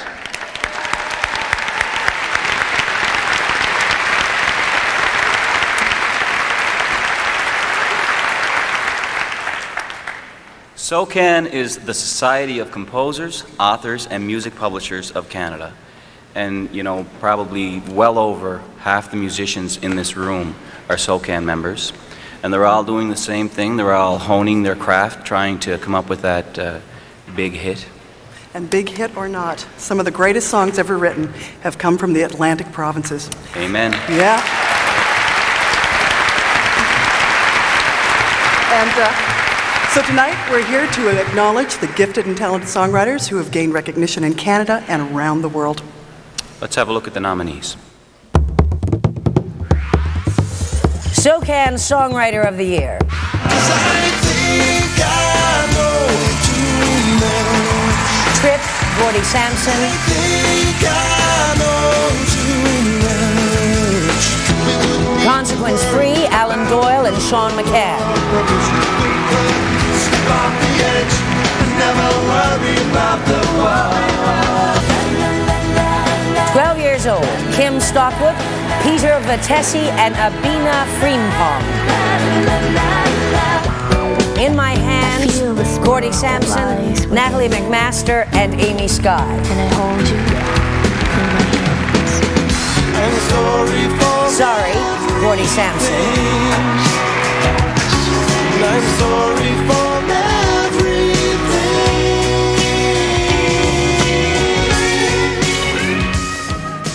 SOCAN is the Society of Composers, Authors, and Music Publishers of Canada. And, you know, probably well over half the musicians in this room are SOCAN members. And they're all doing the same thing. They're all honing their craft, trying to come up with that big hit. And big hit or not, some of the greatest songs ever written have come from the Atlantic provinces. Amen. Yeah. And so tonight we're here to acknowledge the gifted and talented songwriters who have gained recognition in Canada and around the world. Let's have a look at the nominees. SOCAN Songwriter of the Year. Trip, Gordy Sampson. Consequence Free, Alan Doyle and Sean McCann. 12 years old, Kim Stockwood, Peter Vitesi, and Abina Frimpong. In My Hands, Gordy Sampson, Natalie McMaster, and Amy Skye. Can I hold you in my hands? Sorry, Gordy Sampson. I'm sorry for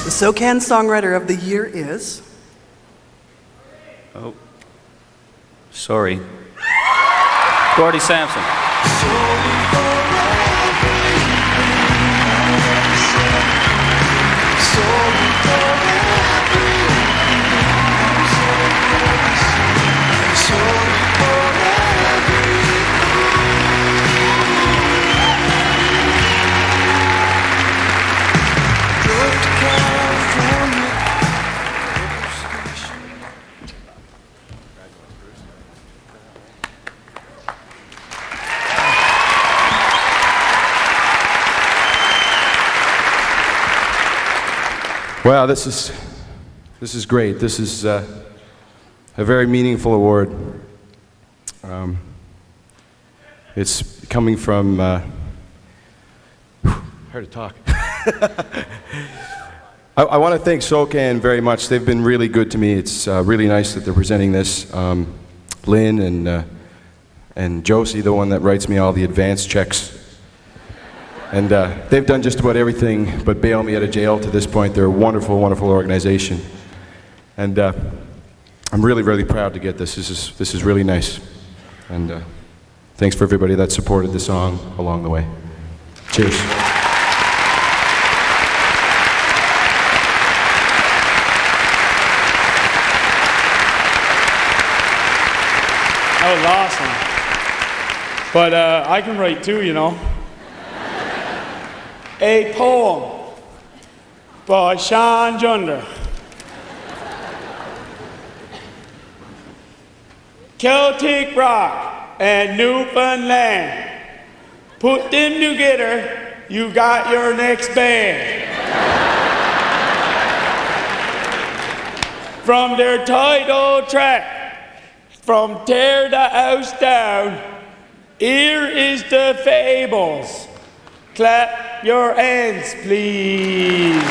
The SOCAN Songwriter of the Year is... Oh, sorry. Gordy Sampson. Wow, this is great. This is a very meaningful award. It's coming from hard to talk. I want to thank SOCAN very much. They've been really good to me. It's really nice that they're presenting this. Lynn and Josie, the one that writes me all the advance checks. And they've done just about everything but bail me out of jail to this point. They're a wonderful, wonderful organization. And I'm really, really proud to get this. This is really nice. And thanks for everybody that supported the song along the way. Cheers. That was awesome. But I can write too, you know. A poem by Sean Junder. Celtic rock and Newfoundland. Put them together, you got your next band. From their title track, From Tear the House Down, here is the Fables. Clap your hands, please.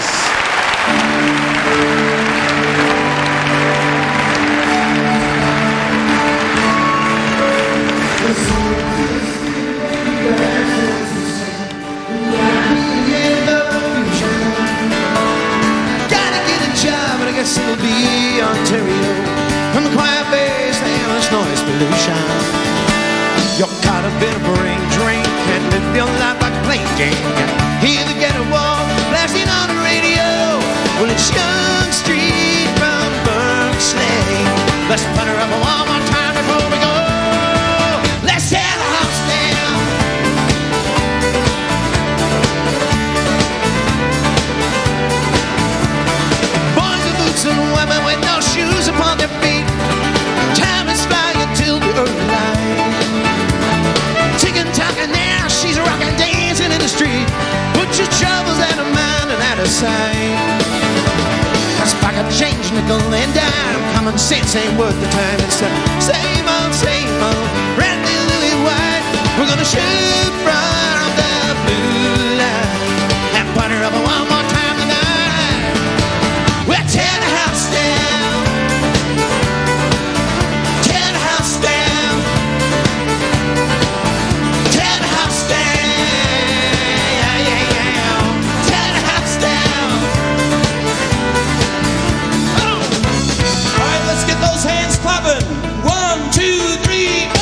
It'll be Ontario, from the quiet bass and the noise pollution. You're caught up in a brain drink and live your life like a playing game. Hear the ghetto wall blasting on the radio. Well, it's Young Street from Berkeley. Let's put her up one more time before we go. Let's tear the house down. And women with no shoes upon their feet. Time is flying till the early light. Ticking, talking now, she's rocking, dancing in the street. Put your troubles out of mind and out of sight. A spark of change, nickel and dime. Common sense ain't worth the time. It's the same old, brandy lily white. We're gonna shoot from the blue light and put her up one more time tonight. We'll tear the house down. Tear the house down. Tear the house down. Yeah, yeah, yeah. Tear the house down. Oh. All right, let's get those hands clapping. 1, 2, 3, go.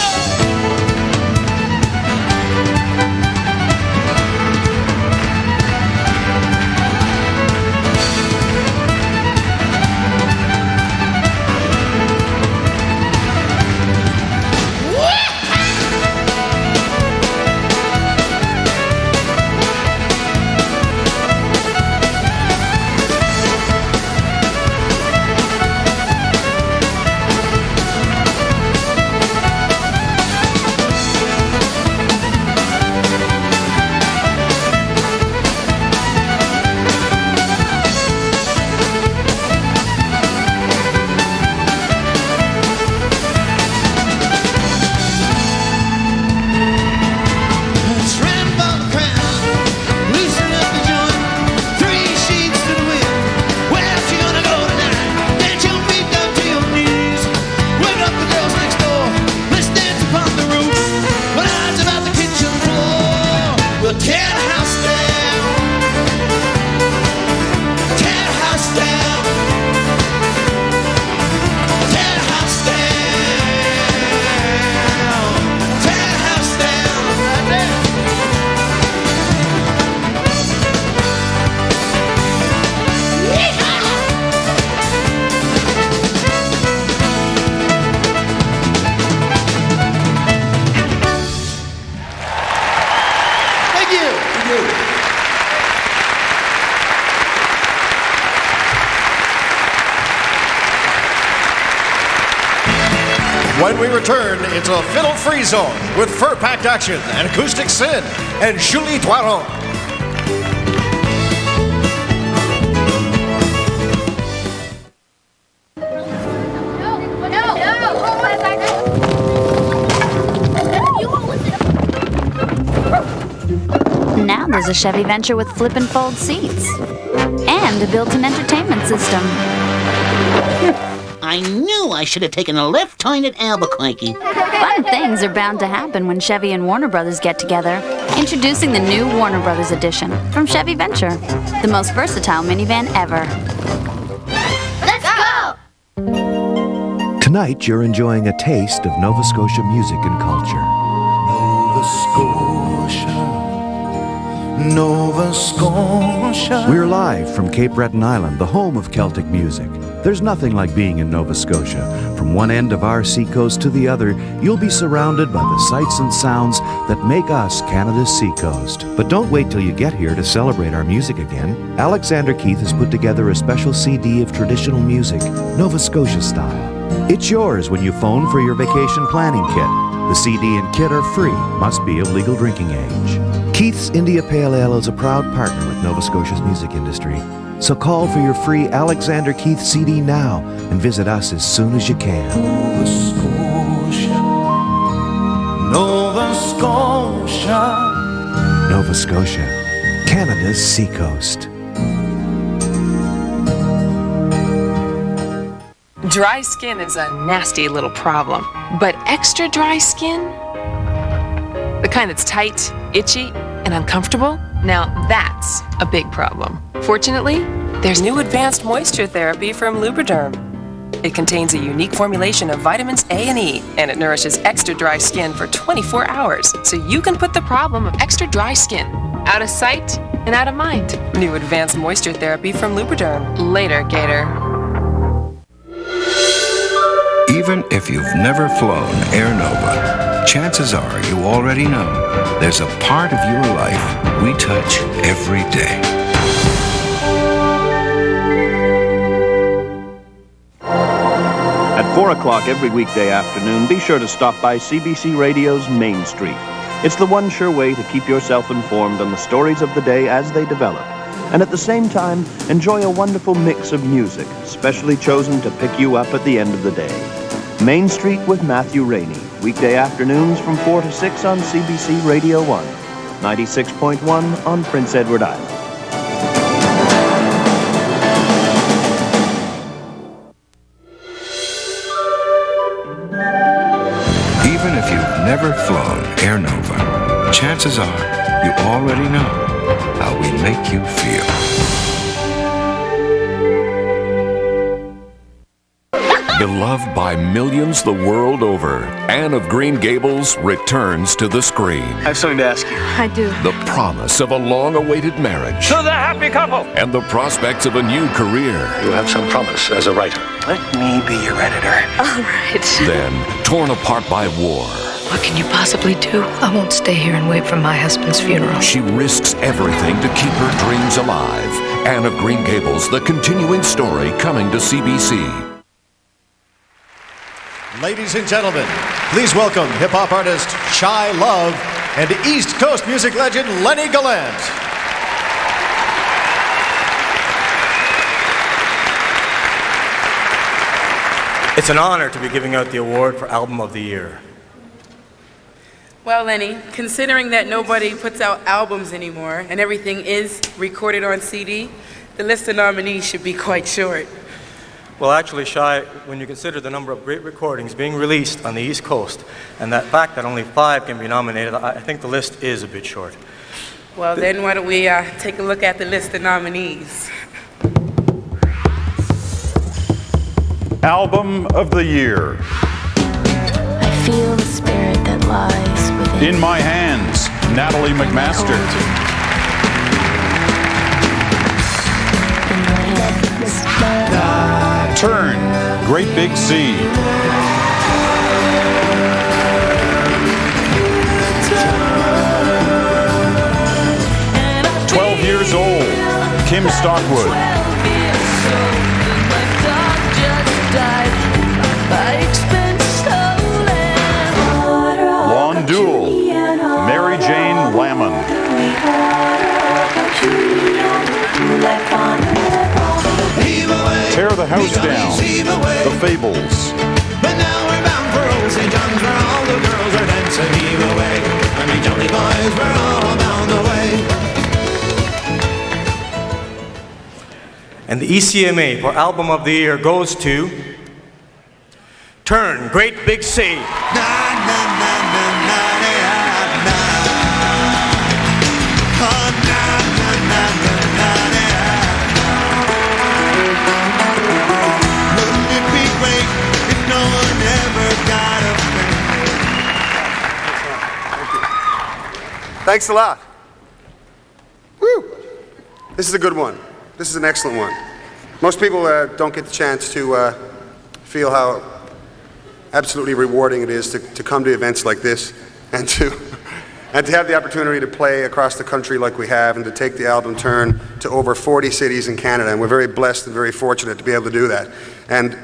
When we return, it's a fiddle-free zone with fur-packed action and acoustic sin and Julie Toiron. Now there's a Chevy Venture with flip and fold seats and a built-in entertainment system. I knew I should have taken a left turn at Albuquerque. Fun things are bound to happen when Chevy and Warner Brothers get together. Introducing the new Warner Brothers Edition from Chevy Venture, the most versatile minivan ever. Let's go! Tonight, you're enjoying a taste of Nova Scotia music and culture. Nova Scotia. We're live from Cape Breton Island, the home of Celtic music. There's nothing like being in Nova Scotia. From one end of our seacoast to the other, you'll be surrounded by the sights and sounds that make us Canada's seacoast. But don't wait till you get here to celebrate our music again. Alexander Keith has put together a special CD of traditional music, Nova Scotia style. It's yours when you phone for your vacation planning kit. The CD and kit are free, must be of legal drinking age. Keith's India Pale Ale is a proud partner with Nova Scotia's music industry. So call for your free Alexander Keith CD now and visit us as soon as you can. Nova Scotia, Canada's seacoast. Dry skin is a nasty little problem, but extra dry skin, the kind that's tight, itchy, and uncomfortable, now that's a big problem. Fortunately, there's new advanced moisture therapy from Lubriderm. It contains a unique formulation of vitamins A and E, and it nourishes extra dry skin for 24 hours, so you can put the problem of extra dry skin out of sight and out of mind. New advanced moisture therapy from Lubriderm. Later, Gator. Even if you've never flown Air Nova, chances are you already know there's a part of your life we touch every day. At 4 o'clock every weekday afternoon, be sure to stop by CBC Radio's Main Street. It's the one sure way to keep yourself informed on the stories of the day as they develop, and at the same time, enjoy a wonderful mix of music, specially chosen to pick you up at the end of the day. Main Street with Matthew Rainey, weekday afternoons from 4 to 6 on CBC Radio 1, 96.1 on Prince Edward Island. Even if you've never flown Air Nova, chances are you already know how we make you feel. Beloved by millions the world over, Anne of Green Gables returns to the screen. I have something to ask you. I do. The promise of a long-awaited marriage. To the happy couple! And the prospects of a new career. You have some promise as a writer. Let me be your editor. All right. Then, torn apart by war. What can you possibly do? I won't stay here and wait for my husband's funeral. She risks everything to keep her dreams alive. Anne of Green Gables, the continuing story, coming to CBC. Ladies and gentlemen, please welcome hip-hop artist Shy Love and East Coast music legend Lenny Gallant. It's an honor to be giving out the award for Album of the Year. Well, Lenny, considering that nobody puts out albums anymore and everything is recorded on CD, the list of nominees should be quite short. Well, actually, Shy, when you consider the number of great recordings being released on the East Coast and that fact that only 5 can be nominated, I think the list is a bit short. Well, then why don't we take a look at the list of nominees. Album of the Year. I feel the spirit that lies within. In My Hands, Natalie McMaster. Turn, Great Big Sea. Years old, Kim Stockwood. Lawn Duel, Mary Jane Lamon. Tear the House Down, The Fables. But now we're bound for old St. John's where all the girls are dancing. Heave away, I mean, jolly boys, we're all bound away. And the ECMA for Album of the Year goes to Turn, Great Big Sea. Thanks a lot. Woo! This is a good one. This is an excellent one. Most people don't get the chance to feel how absolutely rewarding it is to come to events like this and to have the opportunity to play across the country like we have and to take the album Turn to over 40 cities in Canada. And we're very blessed and very fortunate to be able to do that. And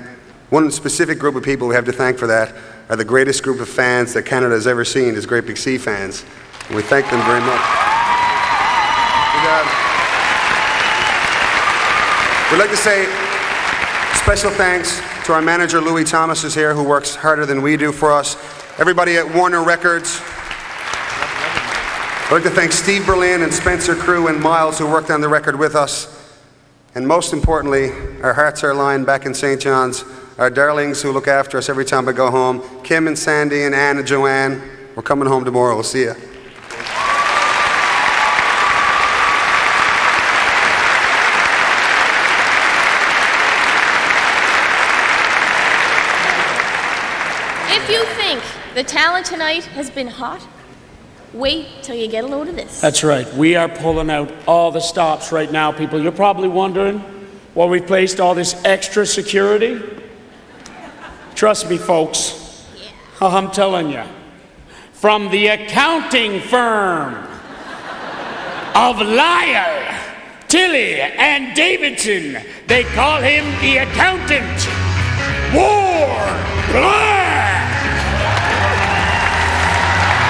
one specific group of people we have to thank for that are the greatest group of fans that Canada has ever seen, is Great Big Sea fans. And we thank them very much. We'd like to say special thanks to our manager, Louis Thomas, who's here, who works harder than we do for us. Everybody at Warner Records. I'd like to thank Steve Berlin and Spencer Crew and Miles who worked on the record with us. And most importantly, our hearts are lined back in St. John's, our darlings who look after us every time we go home, Kim and Sandy and Anne and Joanne. We're coming home tomorrow. We'll see you. If you think the talent tonight has been hot, wait till you get a load of this. That's right. We are pulling out all the stops right now, people. You're probably wondering why we placed all this extra security. Trust me, folks. Yeah. I'm telling you. From the accounting firm of Lyle, Tilly, and Davidson, they call him the accountant. Ward Black!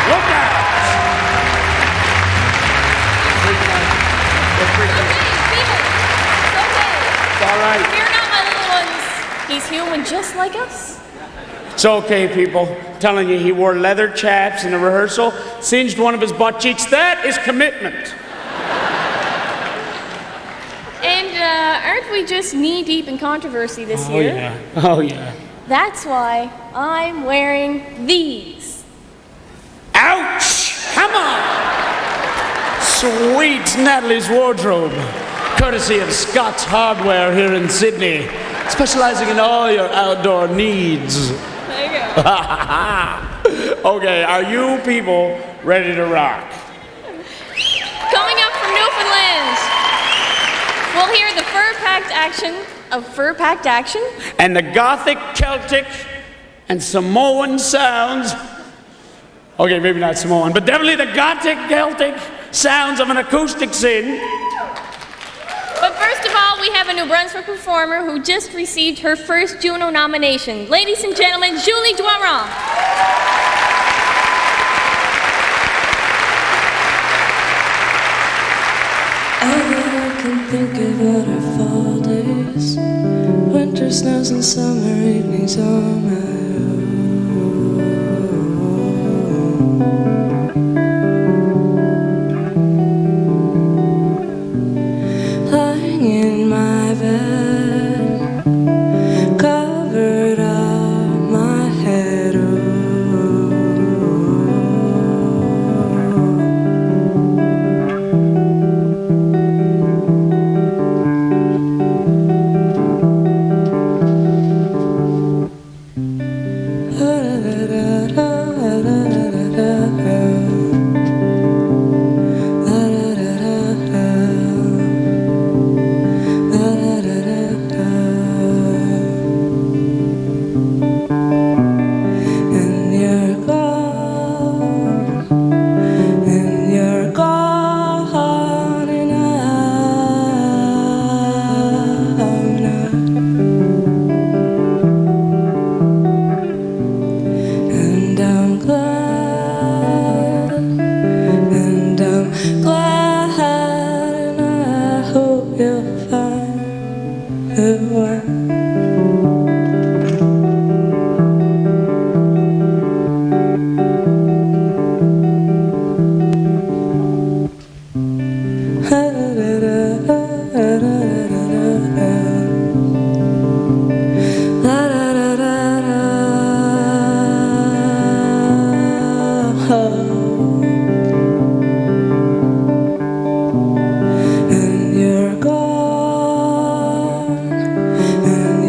Look out! It's all right. Fear not, my little ones. He's human just like us. It's okay, people. I'm telling you, he wore leather chaps in a rehearsal, singed one of his butt cheeks. That is commitment. And aren't we just knee-deep in controversy this Oh, year? yeah. Oh, yeah. That's why I'm wearing these. Ouch! Come on! Sweet Natalie's wardrobe, courtesy of Scott's Hardware here in Sydney, specializing in all your outdoor needs. There you go. Okay, are you people ready to rock? Coming up from Newfoundland, we'll hear the fur-packed action of fur-packed action. And the Gothic, Celtic, and Samoan sounds. Okay, maybe not Samoan, but definitely the Gothic, Celtic sounds of an acoustic sing. But first of all, we have a New Brunswick performer who just received her first Juno nomination. Ladies and gentlemen, Julie Doiron. All that I can think about are fall days, winter snows and summer evenings on my own. Lying in my bed, covered up my head. And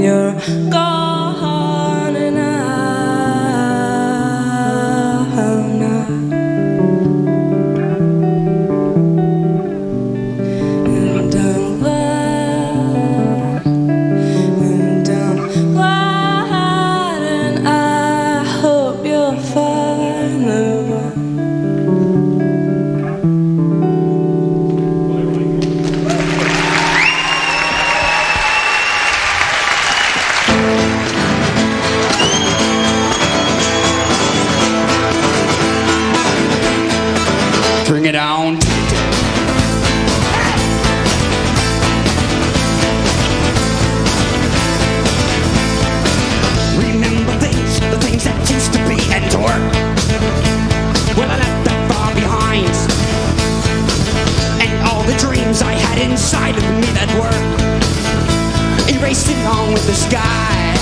the sky.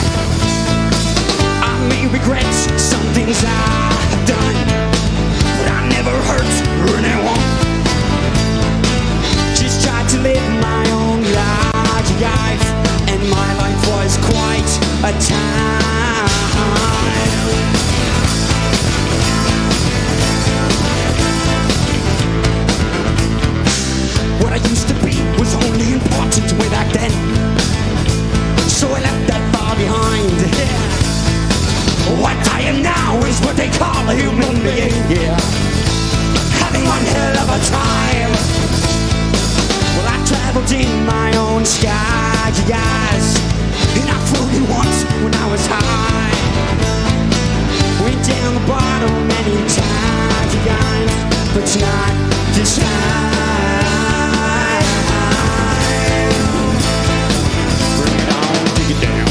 I may regret some things I've done, but I never hurt anyone. Just tried to live my own life, and my life was quite a time. What I used to be was only important way back then, so I left that far behind. What I am now is what they call a human being, yeah. Having one hell of a time. Well, I traveled in my own skies, and I floated once when I was high. Went down the bottom many times, but not this time. Bring it on, dig it down.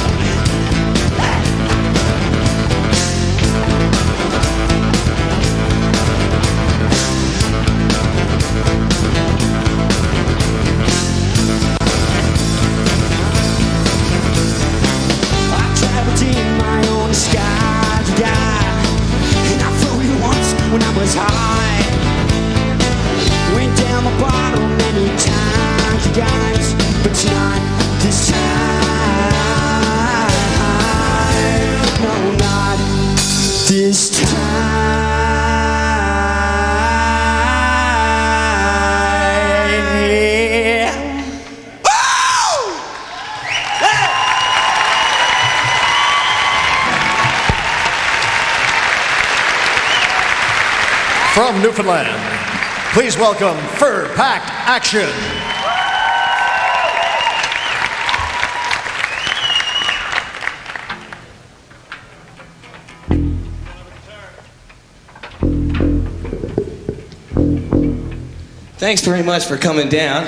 When I was high, went down the bottom many times, you guys, but not this time. No, not this time. From Newfoundland, please welcome Fur Pack Action. Thanks very much for coming down.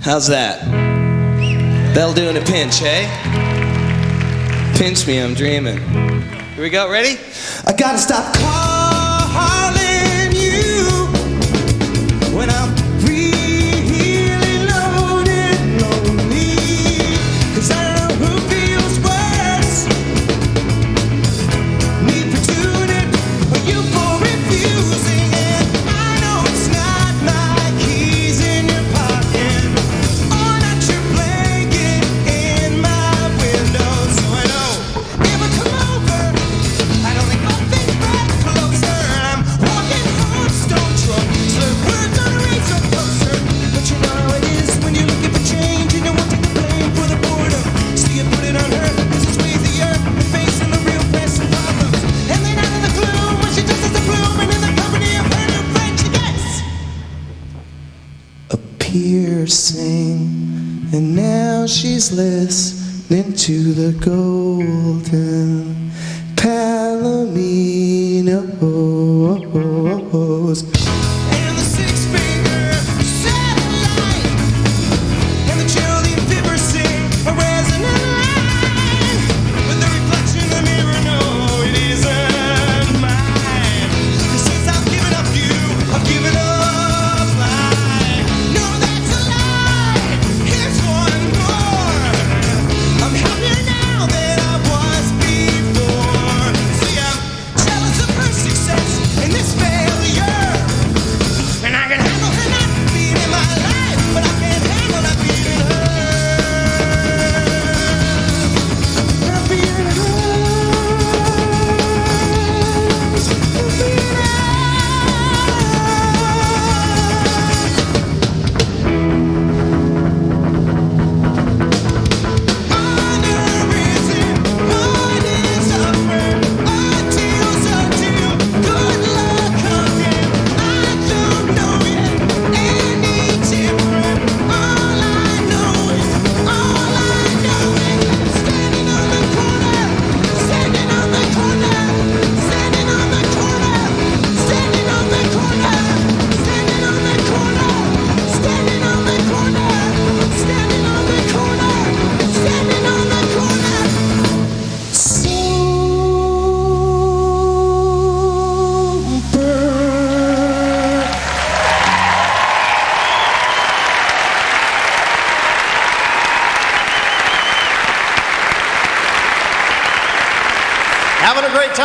How's that? That'll do in a pinch, eh? Pinch me, I'm dreaming. Here we go, ready? I gotta stop calling you when I'm really loaded, lonely. 'Cause I don't know who feels worse, me for doing it or you for refusing it. I know it's not my keys in your pocket, or not your blanket in my window. So I know if I come over, I don't think I'll think right closer. I'm walking home, stone drunk, slur words on a razor closer. But you know how it is when you're looking for change and you want to take the blame for the boredom. So you put it on her, 'cause it's way easier than facing the real pressing problems. And then out of the gloom, when she just has a bloom, and in the company of her new friend, she gets a piercing. And now she's listening to the golden Palominos. And the six-finger satellite, and the cheerleading fibber sing a resonant line. With the reflection in the mirror, no, it isn't mine. 'Cause since I've given up you, I've given up life. No, that's a lie. Here's one more. I'm happier now than I was before. See, I'm jealous of her success.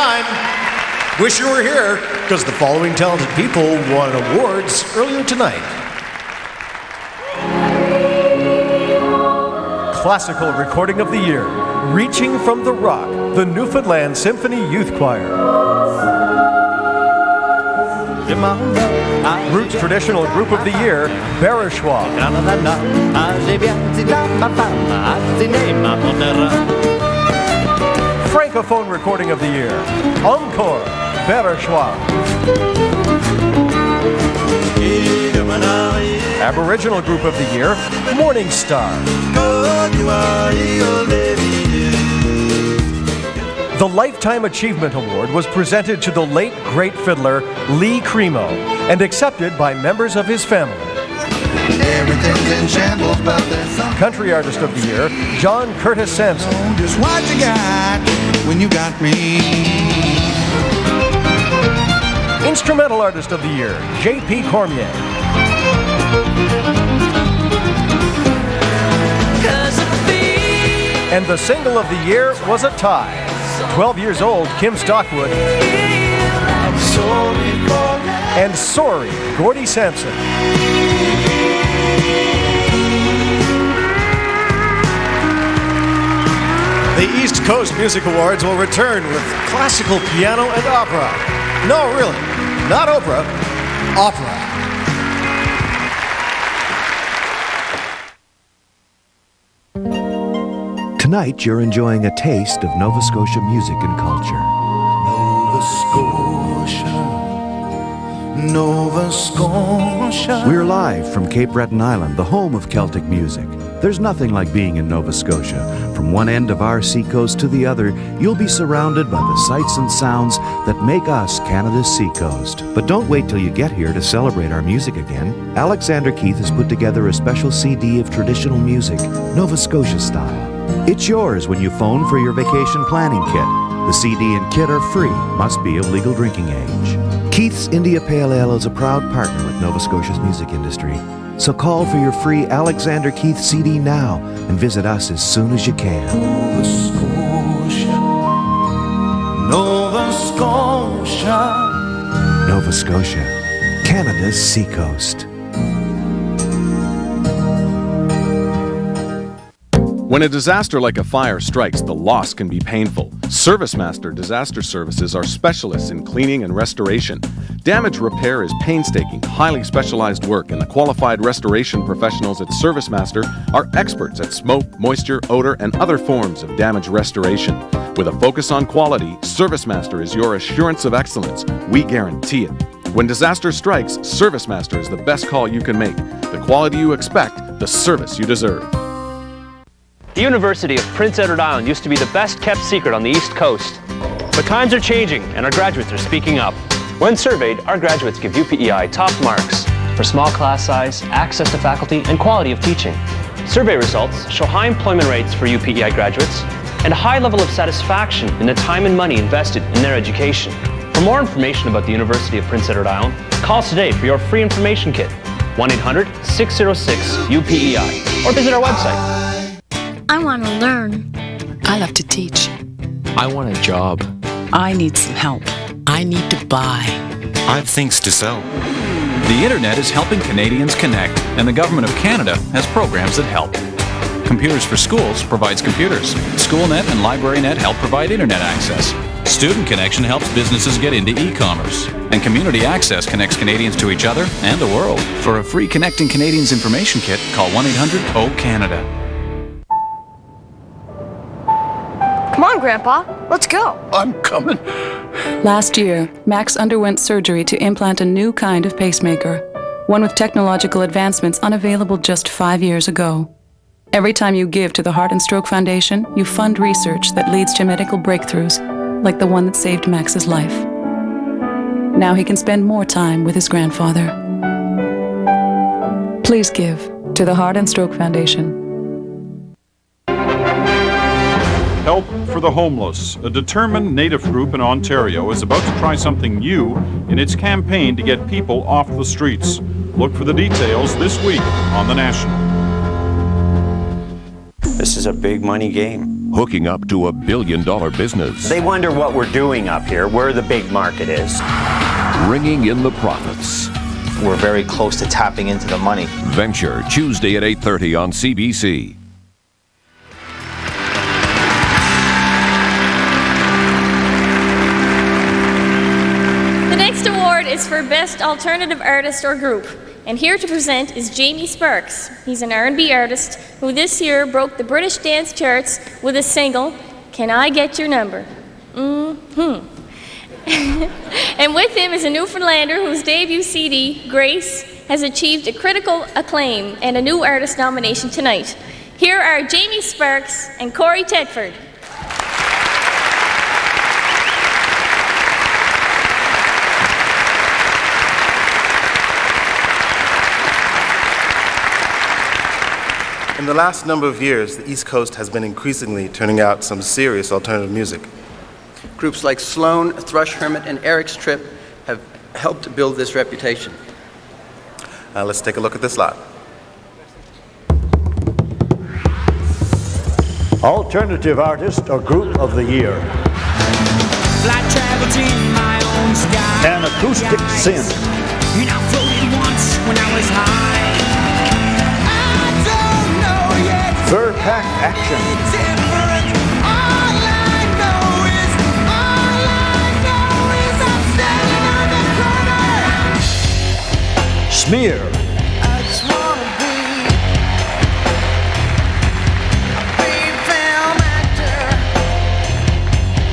time. Wish you were here, because the following talented people won awards earlier tonight. Classical Recording of the Year, Reaching from the Rock, the Newfoundland Symphony Youth Choir. Roots Traditional Group of the Year, Barishois. Francophone Recording of the Year, Encore, Barishois. Aboriginal Group of the Year, Morning Star. The Lifetime Achievement Award was presented to the late great fiddler Lee Cremo and accepted by members of his family. Everything's in shambles, but there's something. Country Artist of the Year, John Curtis Sampson. Just what you got when you got me. Instrumental Artist of the Year, J.P. Cormier. And the single of the year was a tie. 12 years old, Kim Stockwood. And Sorry, Gordy Sampson. The East Coast Music Awards will return with classical piano and opera. No, really, not Oprah, opera. Tonight, you're enjoying a taste of Nova Scotia music and culture. Nova Scotia. We're live from Cape Breton Island, the home of Celtic music. There's nothing like being in Nova Scotia. From one end of our seacoast to the other, you'll be surrounded by the sights and sounds that make us Canada's seacoast. But don't wait till you get here to celebrate our music again. Alexander Keith has put together a special CD of traditional music, Nova Scotia style. It's yours when you phone for your vacation planning kit. The CD and kit are free, must be of legal drinking age. Keith's India Pale Ale is a proud partner with Nova Scotia's music industry. So call for your free Alexander Keith CD now and visit us as soon as you can. Nova Scotia. Nova Scotia. Nova Scotia, Canada's seacoast. When a disaster like a fire strikes, the loss can be painful. ServiceMaster Disaster Services are specialists in cleaning and restoration. Damage repair is painstaking, highly specialized work, and the qualified restoration professionals at ServiceMaster are experts at smoke, moisture, odor, and other forms of damage restoration. With a focus on quality, ServiceMaster is your assurance of excellence. We guarantee it. When disaster strikes, ServiceMaster is the best call you can make. The quality you expect, the service you deserve. The University of Prince Edward Island used to be the best kept secret on the East Coast. But times are changing and our graduates are speaking up. When surveyed, our graduates give UPEI top marks for small class size, access to faculty, and quality of teaching. Survey results show high employment rates for UPEI graduates and a high level of satisfaction in the time and money invested in their education. For more information about the University of Prince Edward Island, call us today for your free information kit, 1-800-606-UPEI, or visit our website. I want to learn. I love to teach. I want a job. I need some help. I need to buy. I have things to sell. The internet is helping Canadians connect, and the Government of Canada has programs that help. Computers for Schools provides computers. SchoolNet and LibraryNet help provide internet access. Student Connection helps businesses get into e-commerce. And Community Access connects Canadians to each other and the world. For a free Connecting Canadians information kit, call 1-800-O-CANADA. Come on, Grandpa. Let's go. I'm coming. Last year, Max underwent surgery to implant a new kind of pacemaker, one with technological advancements unavailable just 5 years ago. Every time you give to the Heart and Stroke Foundation, you fund research that leads to medical breakthroughs, like the one that saved Max's life. Now he can spend more time with his grandfather. Please give to the Heart and Stroke Foundation. Help for the Homeless. A determined Native group in Ontario is about to try something new in its campaign to get people off the streets. Look for the details this week on The National. This is a big money game. hooking up to $1 billion business. They wonder what we're doing up here, where the big market is. Ringing in the profits. We're very close to tapping into the money. Venture, Tuesday at 8:30 on CBC. The next award is for Best Alternative Artist or Group. And here to present is Jamie Sparks. He's an R&B artist who this year broke the British dance charts with a single, Can I Get Your Number? And with him is a Newfoundlander whose debut CD, Grace, has achieved a critical acclaim and a new artist nomination tonight. Here are Jamie Sparks and Corey Tedford. In the last number of years, the East Coast has been increasingly turning out some serious alternative music. Groups like Sloan, Thrush Hermit, and Eric's Trip have helped build this reputation. Let's take a look at this lot. Alternative Artist or Group of the Year. Flight traveled in my own sky. An Acoustic Sin. And I floated once when I was high. I don't know yet. Fur Pack Action. Smear. I just wanna be a big film actor.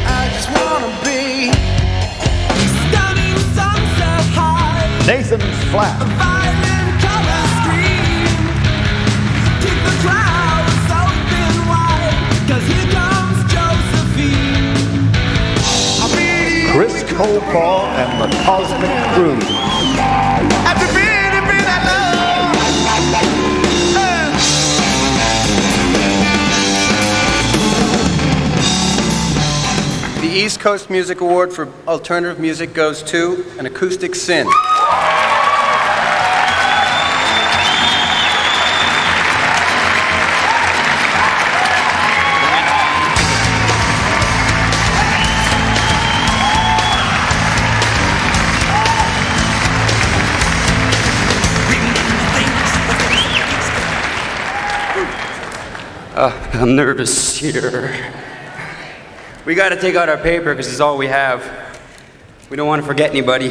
I just wanna be stunning sunset high. Nathan's Flat. A violent color screen. Keep the clouds open wide. 'Cause here comes Josephine. Chris Cole and the Cosmic Crew. The East Coast Music Award for Alternative Music goes to An Acoustic Sin. I'm nervous here. We got to take out our paper because it's all we have. We don't want to forget anybody.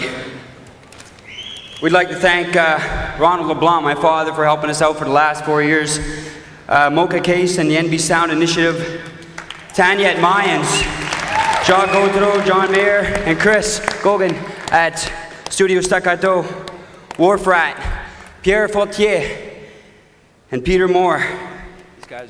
We'd like to thank Ronald LeBlanc, my father, for helping us out for the last 4 years. Mocha Case and the NB Sound Initiative. Tanya at Mayans. Jacques Gaudreau, John Mayer, and Chris Gogan at Studio Staccato. Wharf Rat, Pierre Fautier, and Peter Moore. These guys.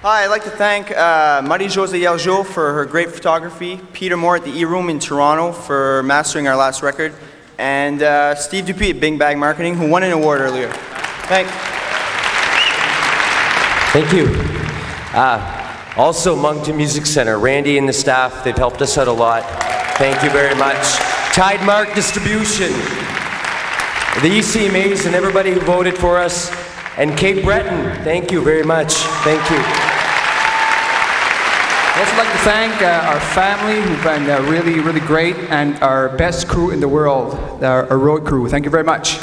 Hi, I'd like to thank Marie-Josée Yelgeau for her great photography, Peter Moore at the E-Room in Toronto for mastering our last record, and Steve Dupuis at Bing Bag Marketing, who won an award earlier. Thanks. Thank you. Also, Moncton Music Center, Randy and the staff, they've helped us out a lot. Thank you very much. Tidemark Distribution, the ECMAs and everybody who voted for us, and Cape Breton, thank you very much. Thank you. I'd also like to thank our family, who've been really, really great, and our best crew in the world, our road crew. Thank you very much.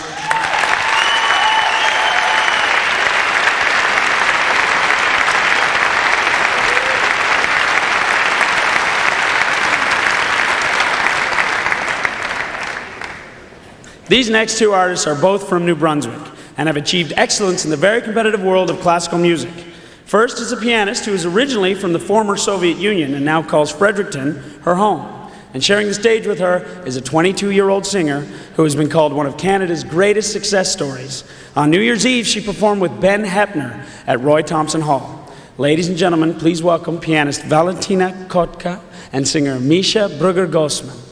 These next two artists are both from New Brunswick and have achieved excellence in the very competitive world of classical music. First is a pianist who is originally from the former Soviet Union and now calls Fredericton her home. And sharing the stage with her is a 22-year-old singer who has been called one of Canada's greatest success stories. On New Year's Eve, she performed with Ben Heppner at Roy Thompson Hall. Ladies and gentlemen, please welcome pianist Valentina Kotka and singer Misha Brugger-Gossman.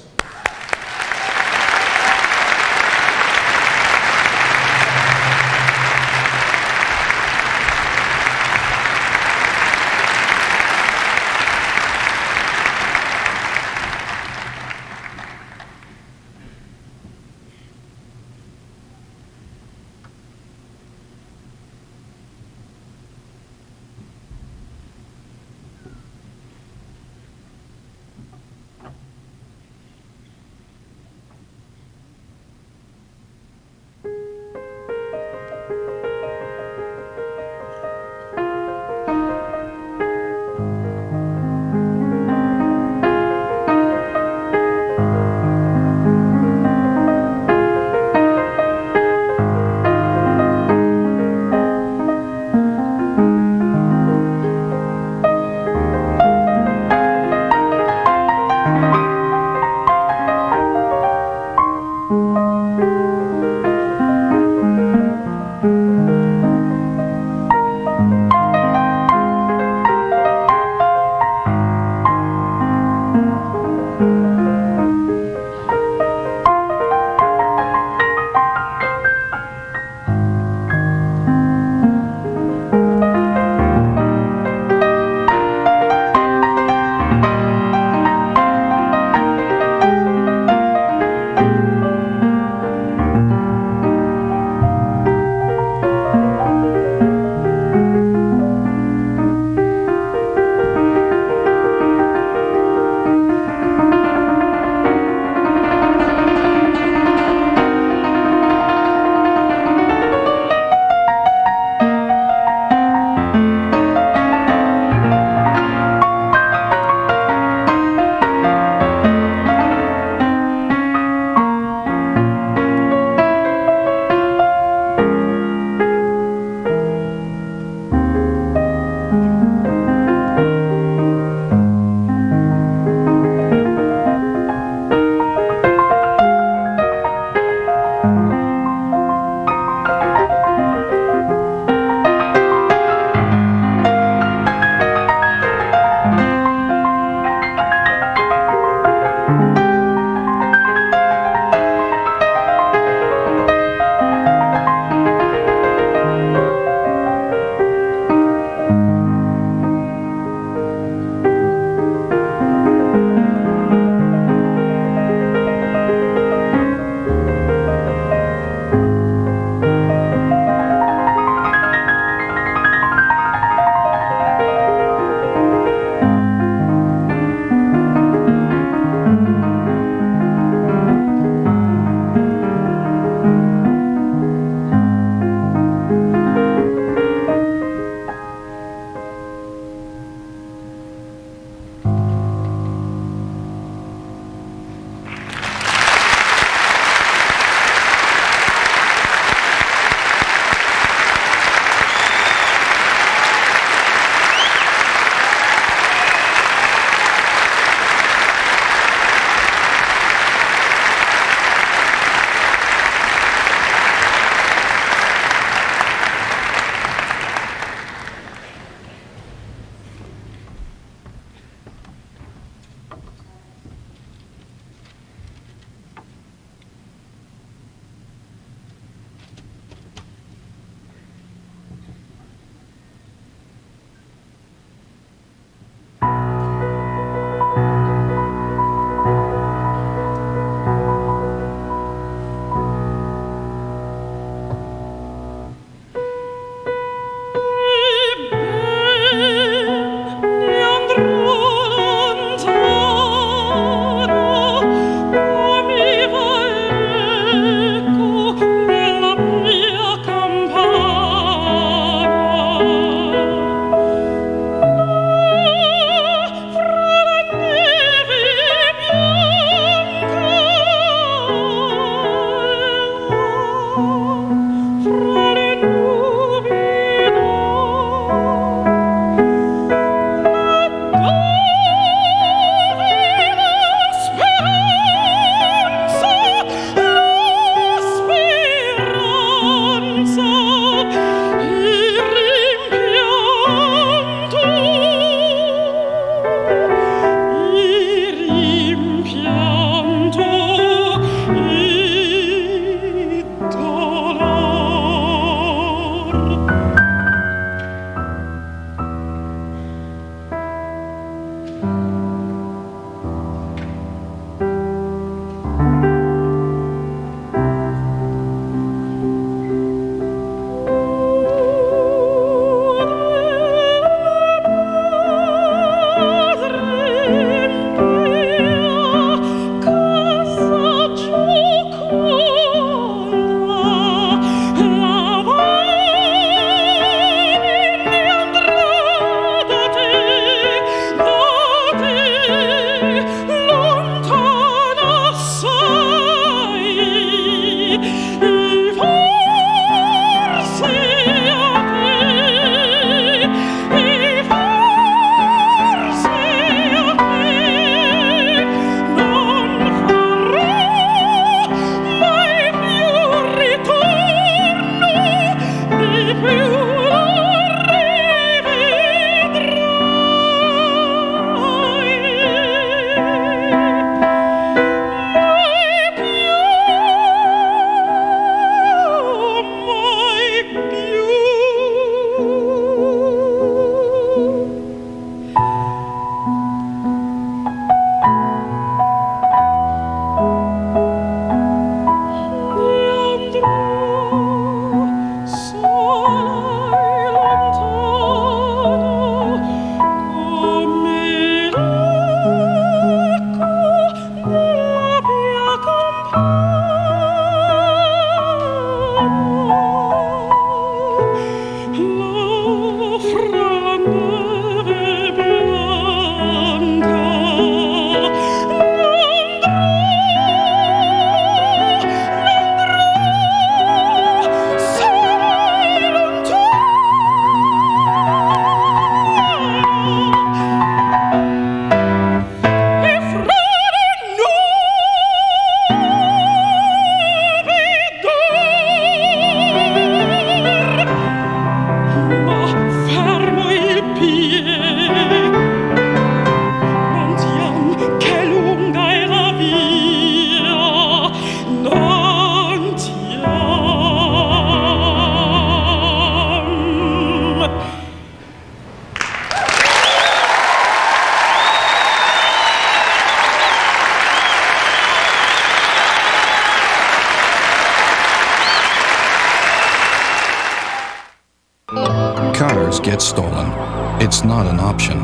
get stolen. It's not an option.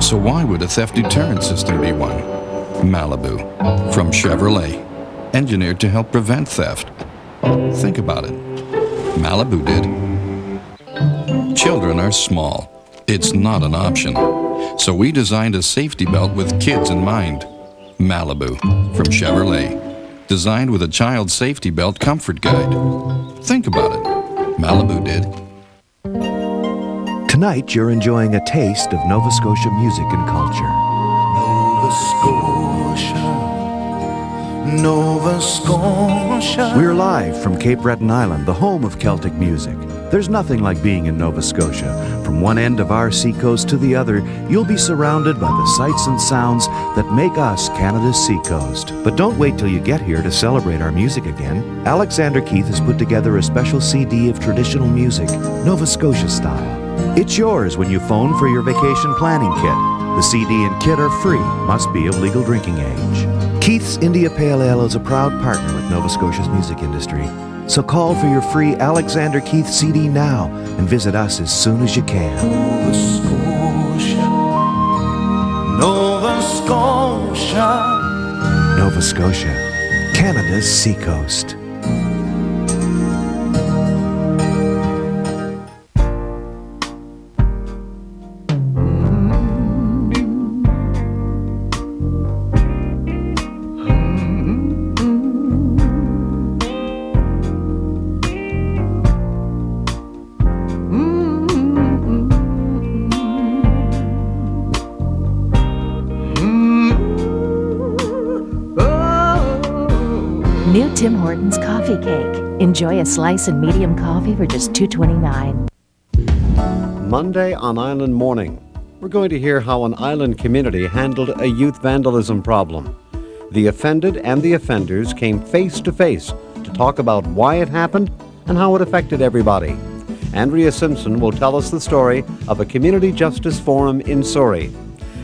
So why would a theft deterrent system be one? Malibu, from Chevrolet, engineered to help prevent theft. Think about it. Malibu did. Children are small. It's not an option. So we designed a safety belt with kids in mind. Malibu, from Chevrolet, designed with a child safety belt comfort guide. Think about it. Malibu did. Tonight, you're enjoying a taste of Nova Scotia music and culture. Nova Scotia, Nova Scotia. We're live from Cape Breton Island, the home of Celtic music. There's nothing like being in Nova Scotia. From one end of our seacoast to the other, you'll be surrounded by the sights and sounds that make us Canada's seacoast. But don't wait till you get here to celebrate our music again. Alexander Keith has put together a special CD of traditional music, Nova Scotia style. It's yours when you phone for your vacation planning kit. The CD and kit are free, must be of legal drinking age. Keith's India Pale Ale is a proud partner with Nova Scotia's music industry. So call for your free Alexander Keith CD now and visit us as soon as you can. Nova Scotia, Nova Scotia. Nova Scotia, Canada's seacoast. New Tim Hortons coffee cake. Enjoy a slice and medium coffee for just $2.29. Monday on Island Morning. We're going to hear how an island community handled a youth vandalism problem. The offended and the offenders came face to face to talk about why it happened and how it affected everybody. Andrea Simpson will tell us the story of a community justice forum in Surrey.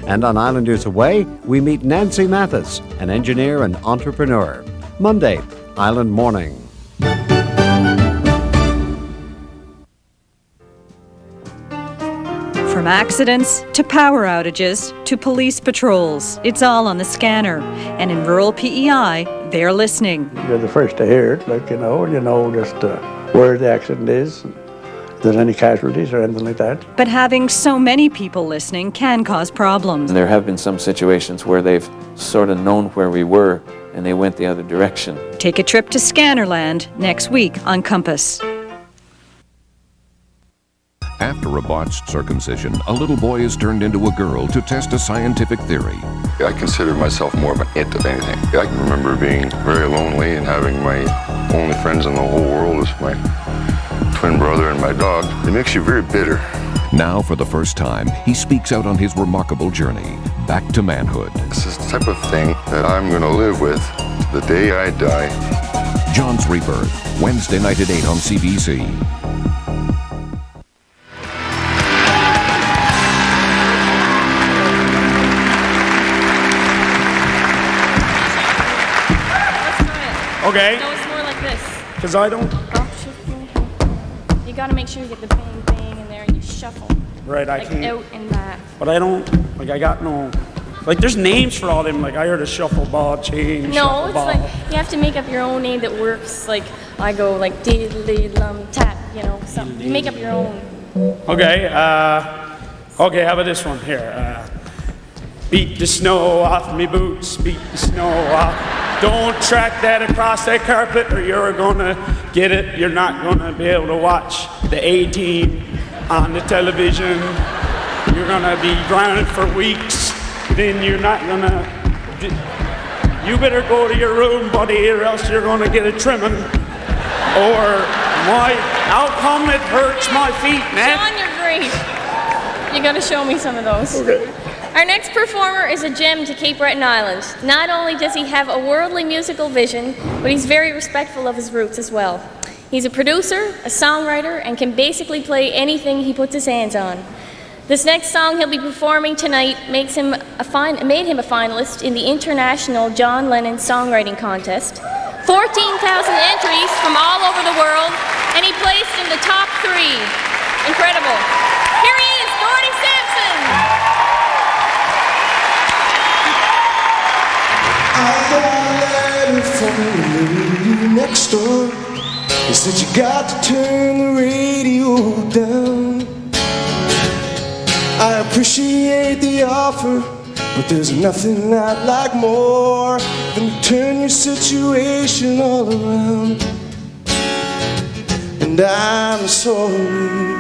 And on Islanders Away, we meet Nancy Mathis, an engineer and entrepreneur. Monday, Island Morning. From accidents to power outages to police patrols, it's all on the scanner. And in rural PEI, they're listening. You're the first to hear it, just where the accident is, if there's any casualties or anything like that. But having so many people listening can cause problems. There have been some situations where they've sort of known where we were and they went the other direction. Take a trip to Scannerland next week on Compass. After a botched circumcision, a little boy is turned into a girl to test a scientific theory. I consider myself more of an it of anything. I can remember being very lonely and having my only friends in the whole world was my twin brother and my dog. It makes you very bitter. Now, for the first time, he speaks out on his remarkable journey back to manhood. This is the type of thing that I'm going to live with the day I die. John's Rebirth, Wednesday night at 8 on CBC. Okay. No, it's more like this. Because I don't. You gotta make sure you get the bang bang in there and you shuffle. Right, I like can't. out and back. But I don't. I got no. There's names for all them. I heard a shuffle ball, change. No, shuffle it's ball. you have to make up your own name that works. I go diddly tap. Something. You make up your own. Okay. Okay. How about this one here? Beat the snow off me boots. Beat the snow off. Don't track that across that carpet or you're gonna get it. You're not gonna be able to watch the A-Team on the television. You're gonna be grounded for weeks. Then you're not gonna... You better go to your room, buddy, or else you're gonna get a trimming. Or how come it hurts my feet, man? John, you're great. You gotta show me some of those. Okay. Our next performer is a gem to Cape Breton Island. Not only does he have a worldly musical vision, but he's very respectful of his roots as well. He's a producer, a songwriter, and can basically play anything he puts his hands on. This next song he'll be performing tonight made him a finalist in the International John Lennon Songwriting Contest. 14,000 entries from all over the world, and he placed in the top 3. Incredible. From the lady next door, they said you got to turn the radio down. I appreciate the offer, but there's nothing I'd like more than to turn your situation all around. And I'm sorry.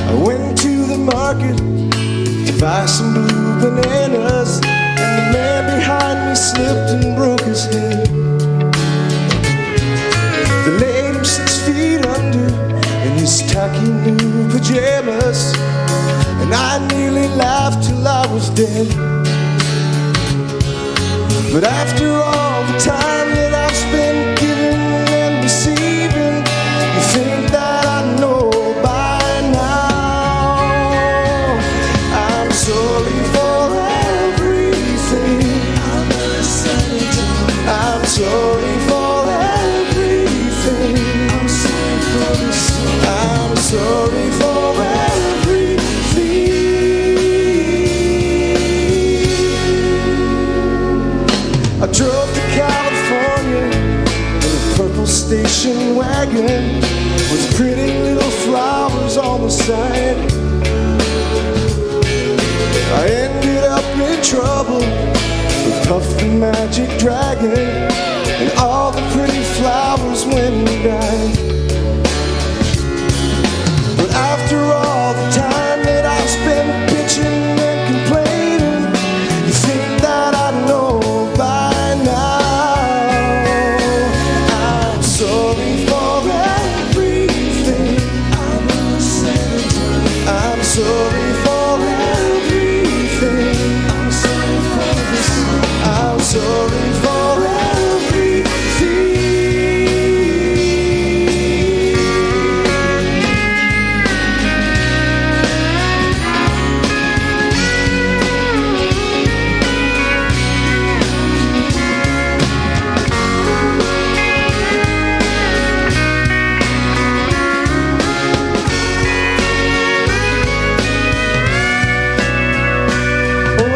I went to the market to buy some blue bananas, and the man behind me slipped and broke his head. They laid him 6 feet under in his tacky new pajamas, and I nearly laughed till I was dead. But after all the time that I've spent giving and receiving, you think that I know by now. I'm sorry for everything. I'm sorry for everything. I'm sorry for this. I'm sorry for everything. I drove to California in a purple station wagon with pretty little flowers on the side. I ended up in trouble with Puff the Magic Dragon, and all the pretty flowers went and died. But after all the time that I've spent bitching and complaining, you think that I know by now. I'm sorry for everything. I'm sorry for everything. I'm sorry for this. I'm sorry for everything.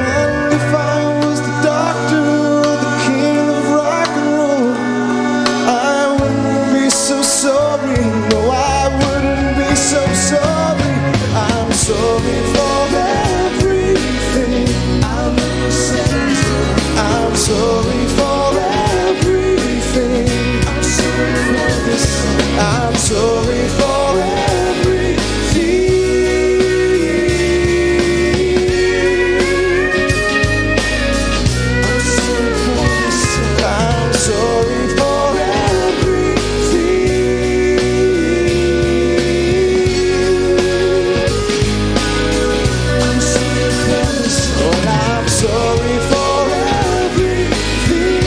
And if I was the doctor or the king of rock and roll, I wouldn't be so sorry. No, I wouldn't be so sorry. I'm sorry for everything. I'm sorry for everything. I'm sorry for this. I'm sorry for I'm sorry for everything. I'm sorry for this. Oh, I'm sorry for everything.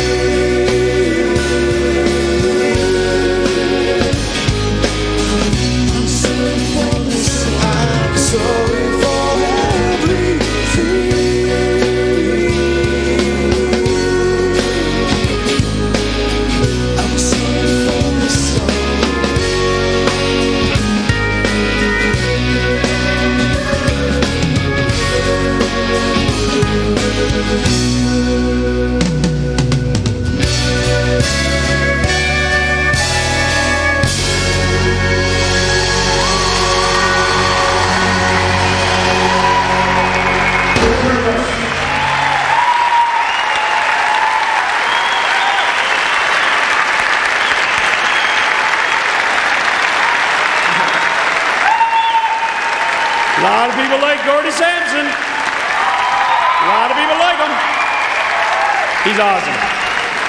I'm sorry for this. I'm sorry for everything. I'm sorry for this song. A lot of people like Gordy Sampson. A lot of people like him. He's awesome.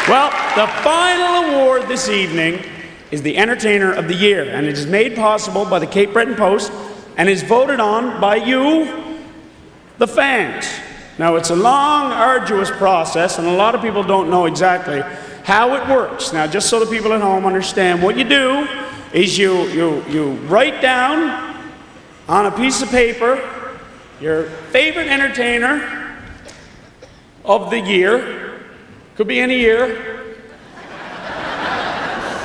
Well, the final award this evening is the Entertainer of the Year, and it is made possible by the Cape Breton Post and is voted on by you, the fans. Now, it's a long, arduous process, and a lot of people don't know exactly how it works. Now, just so the people at home understand, what you do is you write down on a piece of paper your favorite entertainer of the year. Could be any year.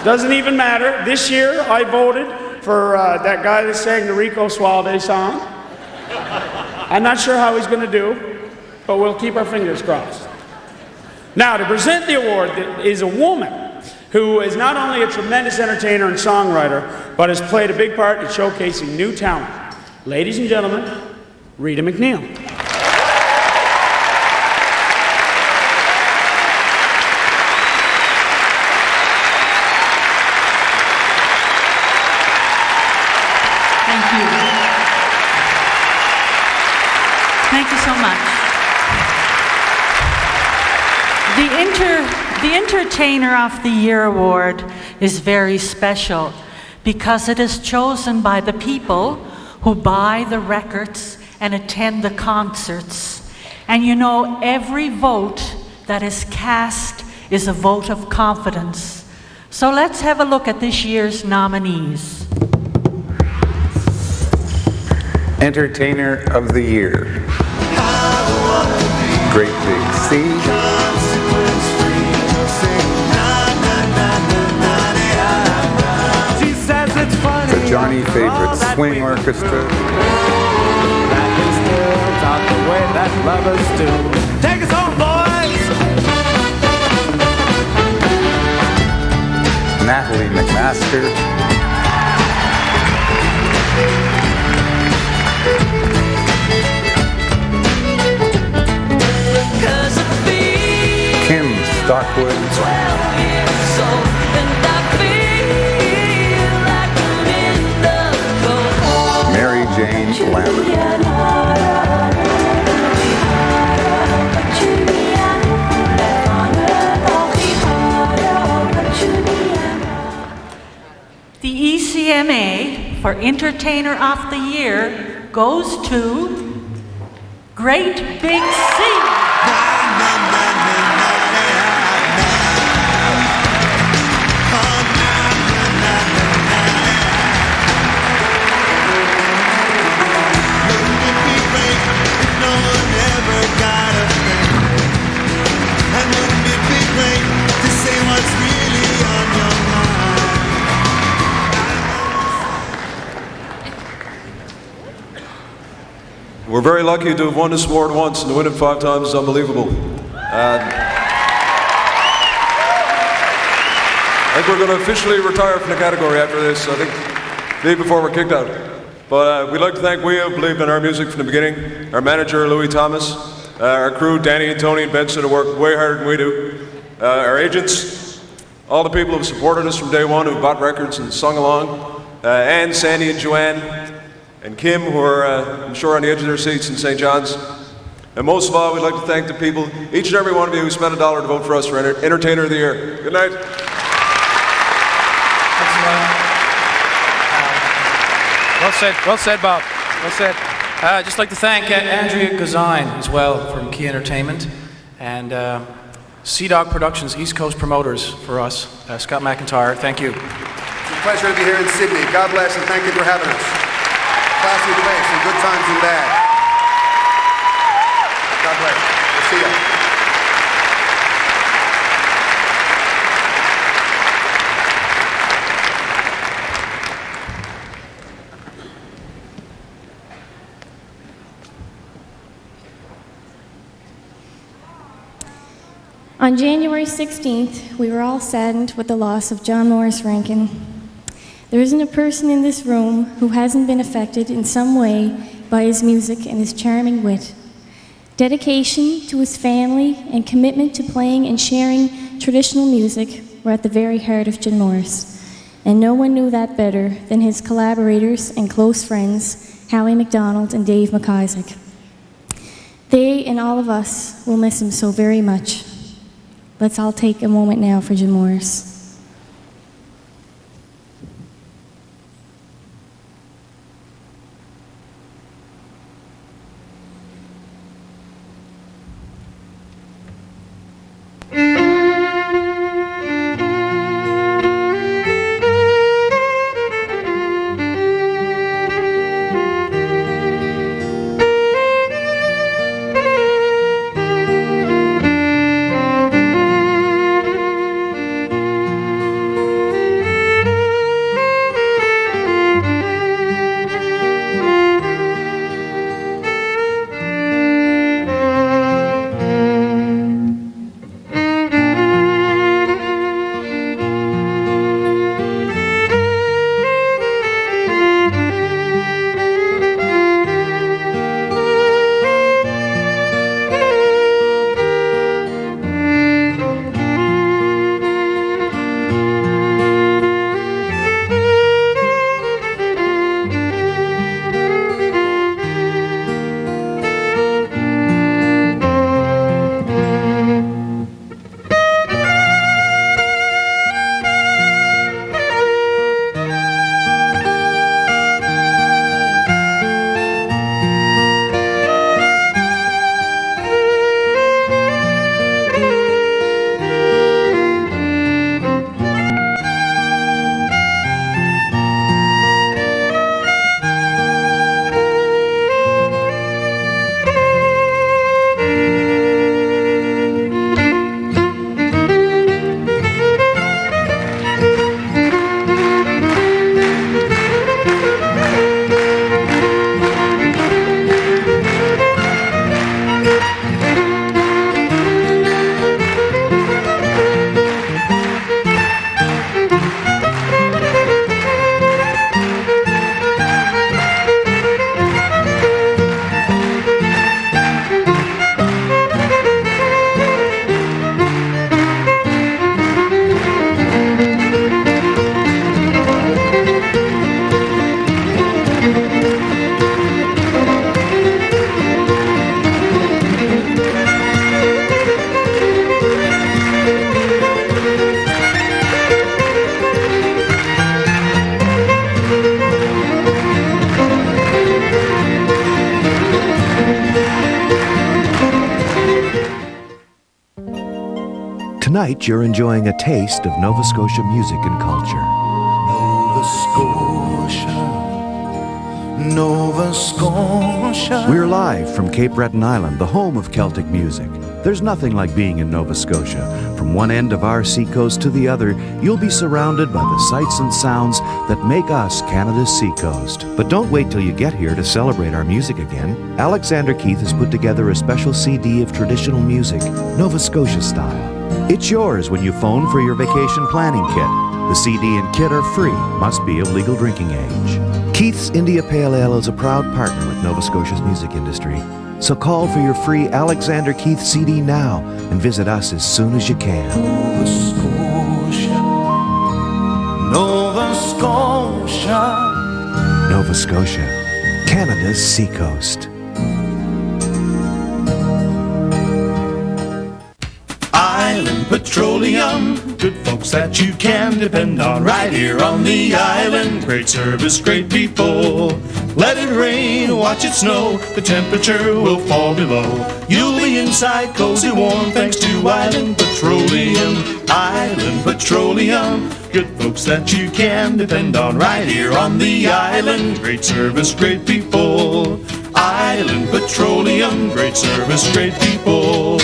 Doesn't even matter. This year I voted for that guy that sang the Rico Suave song. I'm not sure how he's going to do, but we'll keep our fingers crossed. Now, to present the award is a woman who is not only a tremendous entertainer and songwriter, but has played a big part in showcasing new talent. Ladies and gentlemen, Rita McNeil. Thank you. Thank you so much. The Entertainer of the Year award is very special because it is chosen by the people who buy the records and attend the concerts. And you know, every vote that is cast is a vote of confidence. So let's have a look at this year's nominees. Entertainer of the Year. Great Big Sea. The Johnny Favorite Swing Orchestra. The way that lovers do. Take us home, boys! Natalie McMaster. Kim Stockwood. Mary Jane Lambert. The ECMA for Entertainer of the Year goes to Great Big Sea. We're very lucky to have won this award once, and to win it 5 times is unbelievable. I think we're going to officially retire from the category after this, I think, maybe before we're kicked out. But we'd like to thank We Have Believed in our music from the beginning, our manager, Louis Thomas, our crew, Danny and Tony and Benson, who work way harder than we do, our agents, all the people who have supported us from day one, who bought records and sung along, Anne, Sandy, and Joanne, and Kim, who are, I'm sure, on the edge of their seats in St. John's. And most of all, we'd like to thank the people, each and every one of you who spent $1 to vote for us for Entertainer of the Year. Good night. Well said, Bob. Well said. I'd just like to thank Andrea Gazine as well from Key Entertainment, and Sea-Dog Productions, East Coast Promoters for us. Scott McIntyre, thank you. It's a pleasure to be here in Sydney. God bless and thank you for having us. Classy place in good times and bad. God bless. We'll see you. On January 16th, we were all saddened with the loss of John Morris Rankin. There isn't a person in this room who hasn't been affected in some way by his music and his charming wit. Dedication to his family and commitment to playing and sharing traditional music were at the very heart of Jim Morris, and no one knew that better than his collaborators and close friends, Howie MacDonald and Dave McIsaac. They and all of us will miss him so very much. Let's all take a moment now for Jim Morris. Tonight, you're enjoying a taste of Nova Scotia music and culture. Nova Scotia, Nova Scotia. We're live from Cape Breton Island, the home of Celtic music. There's nothing like being in Nova Scotia. From one end of our seacoast to the other, you'll be surrounded by the sights and sounds that make us Canada's seacoast. But don't wait till you get here to celebrate our music again. Alexander Keith has put together a special CD of traditional music, Nova Scotia style. It's yours when you phone for your vacation planning kit. The CD and kit are free, must be of legal drinking age. Keith's India Pale Ale is a proud partner with Nova Scotia's music industry. So call for your free Alexander Keith CD now and visit us as soon as you can. Nova Scotia, Nova Scotia. Nova Scotia, Canada's seacoast. Island Petroleum, good folks that you can depend on right here on the island. Great service, great people. Let it rain, watch it snow, the temperature will fall below. You'll be inside cozy warm thanks to Island Petroleum. Island Petroleum, good folks that you can depend on right here on the island. Great service, great people. Island Petroleum, great service, great people.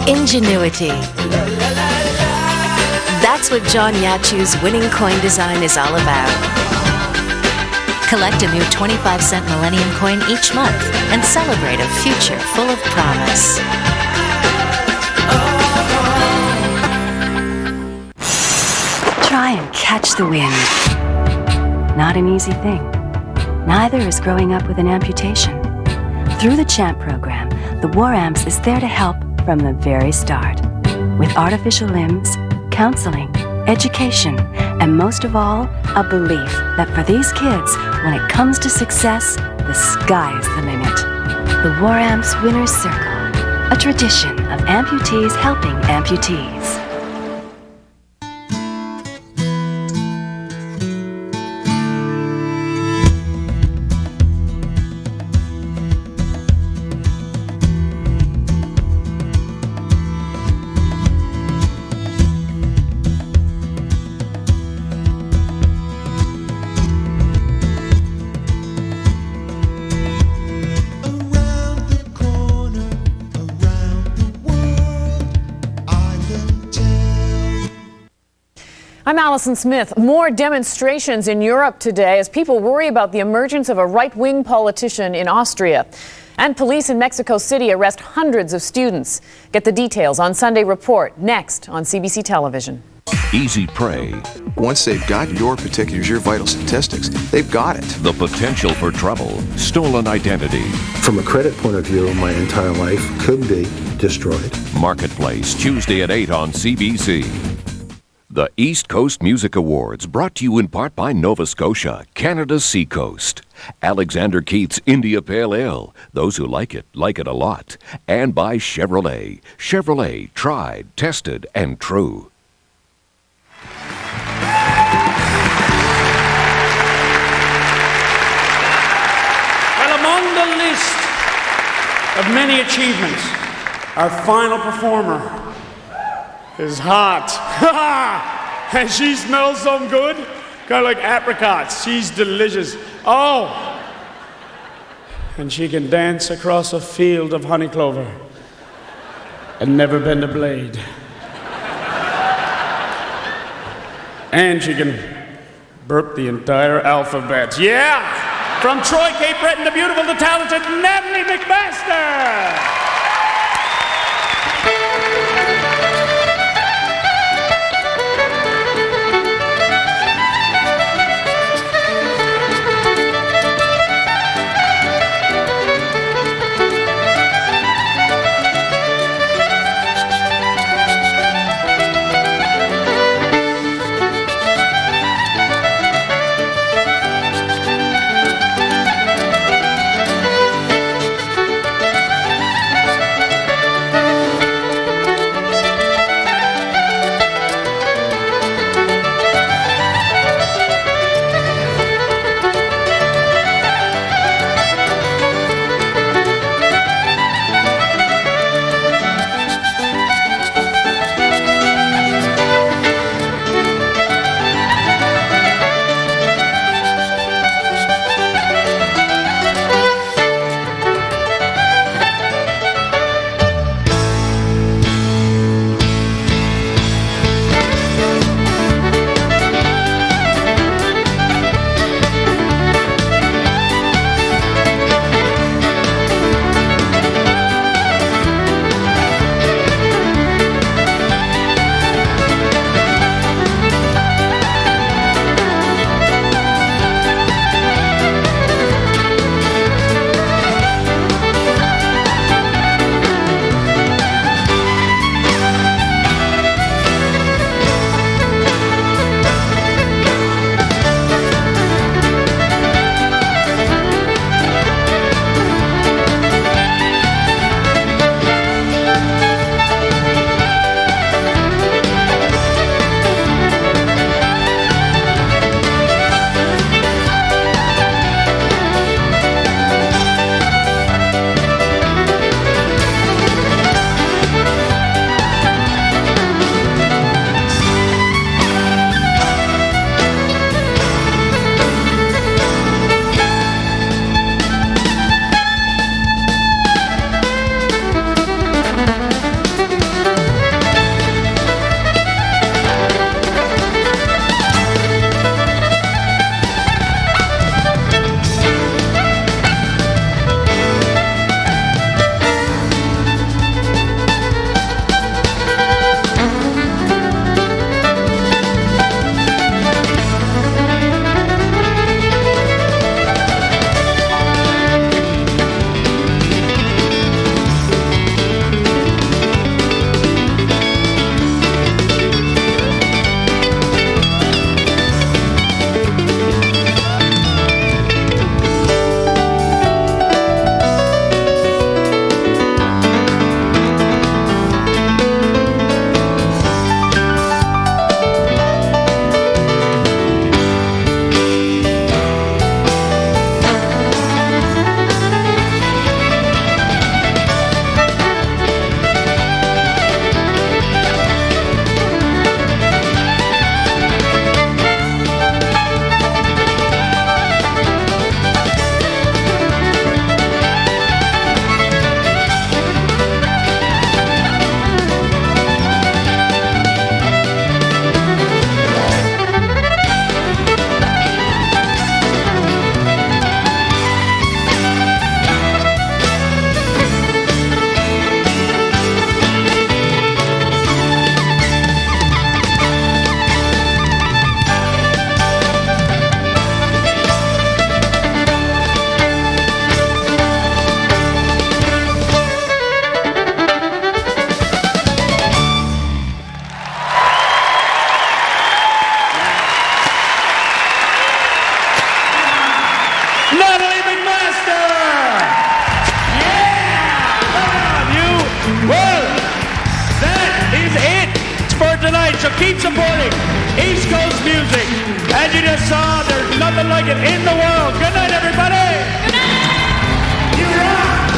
Ingenuity. That's what John Yachu's winning coin design is all about. Collect a new 25-cent Millennium coin each month and celebrate a future full of promise. Try and catch the wind. Not an easy thing. Neither is growing up with an amputation. Through the CHAMP program, the War Amps is there to help from the very start. With artificial limbs, counseling, education, and most of all, a belief that for these kids, when it comes to success, the sky is the limit. The War Amps Winner's Circle, a tradition of amputees helping amputees. I'm Alison Smith. More demonstrations in Europe today as people worry about the emergence of a right-wing politician in Austria. And police in Mexico City arrest hundreds of students. Get the details on Sunday Report, next on CBC Television. Easy Prey. Once they've got your particulars, your vital statistics, they've got it. The potential for trouble. Stolen identity. From a credit point of view, my entire life could be destroyed. Marketplace, Tuesday at 8 on CBC. The East Coast Music Awards, brought to you in part by Nova Scotia, Canada's seacoast. Alexander Keith's India Pale Ale, those who like it a lot. And by Chevrolet. Chevrolet, tried, tested, and true. Well, among the list of many achievements, our final performer is hot. And she smells so good. Kind of like apricots. She's delicious. Oh! And she can dance across a field of honey clover and never bend a blade. And she can burp the entire alphabet. Yeah! From Troy, Cape Breton, the beautiful, the talented Natalie McMaster! keep supporting East Coast music. As you just saw, there's nothing like it in the world. Good night, everybody. Good night. You rock.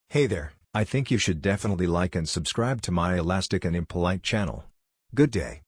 Hey there, I think you should definitely like and subscribe to my Elastic and Impolite channel. Good day.